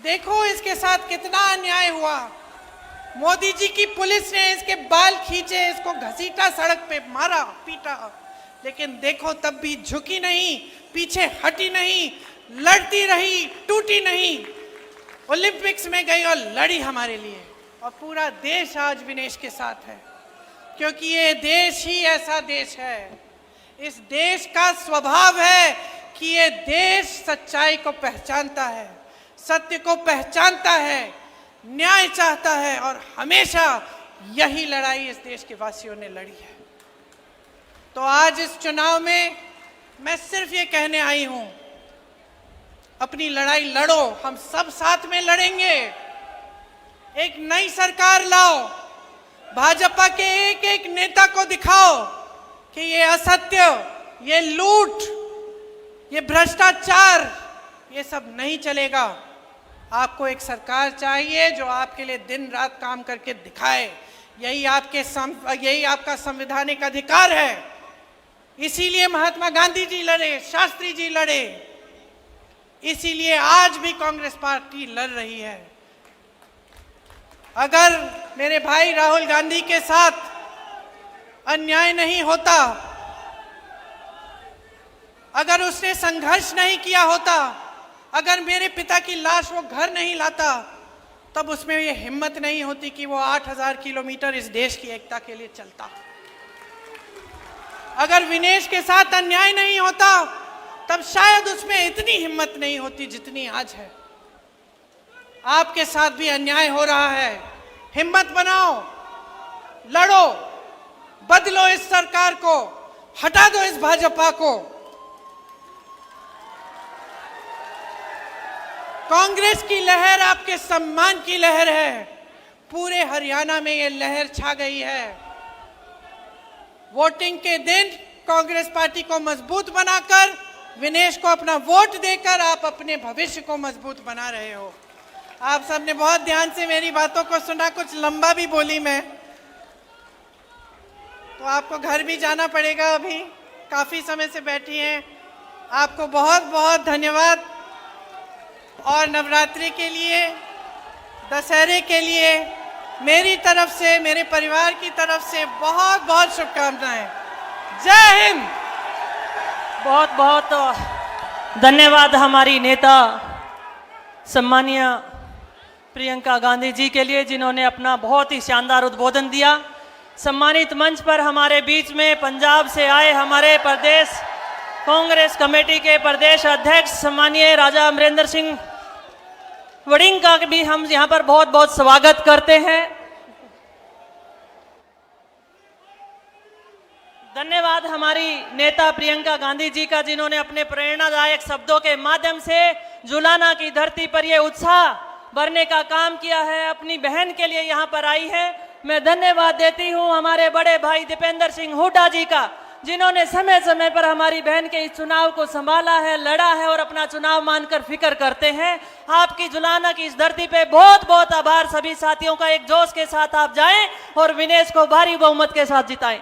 देखो इसके साथ कितना अन्याय हुआ। मोदी जी की पुलिस ने इसके बाल खींचे, इसको घसीटा, सड़क पे मारा, पीटा, लेकिन देखो तब भी झुकी नहीं, पीछे हटी नहीं, लड़ती रही, टूटी नहीं, ओलंपिक्स में गई और लड़ी हमारे लिए। और पूरा देश आज विनेश के साथ है, क्योंकि ये देश ही ऐसा देश है। इस देश का स्वभाव है कि ये देश सच्चाई को पहचानता है, सत्य को पहचानता है, न्याय चाहता है, और हमेशा यही लड़ाई इस देश के वासियों ने लड़ी है। तो आज इस चुनाव में मैं सिर्फ ये कहने आई हूं, अपनी लड़ाई लड़ो, हम सब साथ में लड़ेंगे। एक नई सरकार लाओ, भाजपा के एक एक नेता को दिखाओ कि ये असत्य, ये लूट, ये भ्रष्टाचार, ये सब नहीं चलेगा। आपको एक सरकार चाहिए जो आपके लिए दिन रात काम करके दिखाए। यही आपका संवैधानिक अधिकार है। इसीलिए महात्मा गांधी जी लड़े, शास्त्री जी लड़े, इसीलिए आज भी कांग्रेस पार्टी लड़ रही है। अगर मेरे भाई राहुल गांधी के साथ अन्याय नहीं होता, अगर उसने संघर्ष नहीं किया होता, अगर मेरे पिता की लाश वो घर नहीं लाता, तब उसमें ये हिम्मत नहीं होती कि वो 8000 किलोमीटर इस देश की एकता के लिए चलता। अगर विनेश के साथ अन्याय नहीं होता, तब शायद उसमें इतनी हिम्मत नहीं होती जितनी आज है। आपके साथ भी अन्याय हो रहा है, हिम्मत बनाओ, लड़ो, बदलो इस सरकार को, हटा दो इस भाजपा को। कांग्रेस की लहर आपके सम्मान की लहर है। पूरे हरियाणा में ये लहर छा गई है। वोटिंग के दिन कांग्रेस पार्टी को मजबूत बनाकर, विनेश को अपना वोट देकर आप अपने भविष्य को मजबूत बना रहे हो। आप सबने बहुत ध्यान से मेरी बातों को सुना, कुछ लंबा भी बोली मैं, तो आपको घर भी जाना पड़ेगा। अभी काफी समय से बैठी हैं। आपको बहुत बहुत धन्यवाद। और नवरात्रि के लिए, दशहरे के लिए मेरी तरफ से, मेरे परिवार की तरफ से बहुत बहुत शुभकामनाएं। जय हिंद। बहुत बहुत धन्यवाद हमारी नेता सम्मानीय प्रियंका गांधी जी के लिए, जिन्होंने अपना बहुत ही शानदार उद्बोधन दिया। सम्मानित मंच पर हमारे बीच में पंजाब से आए हमारे प्रदेश कांग्रेस कमेटी के प्रदेश अध्यक्ष सम्मानीय राजा अमरिंदर सिंह वड़िंग का भी हम यहाँ पर बहुत बहुत स्वागत करते हैं। धन्यवाद हमारी नेता प्रियंका गांधी जी का, जिन्होंने अपने प्रेरणादायक शब्दों के माध्यम से जुलाना की धरती पर ये उत्साह भरने का काम किया है। अपनी बहन के लिए यहाँ पर आई है। मैं धन्यवाद देती हूँ हमारे बड़े भाई दीपेंद्र सिंह हुड्डा जी का, जिन्होंने समय समय पर हमारी बहन के इस चुनाव को संभाला है, लड़ा है और अपना चुनाव मानकर फिक्र करते हैं। आपकी जुलाना की इस धरती पे बहुत बहुत आभार। सभी साथियों का एक जोश के साथ आप जाएं और विनेश को भारी बहुमत के साथ जिताएं।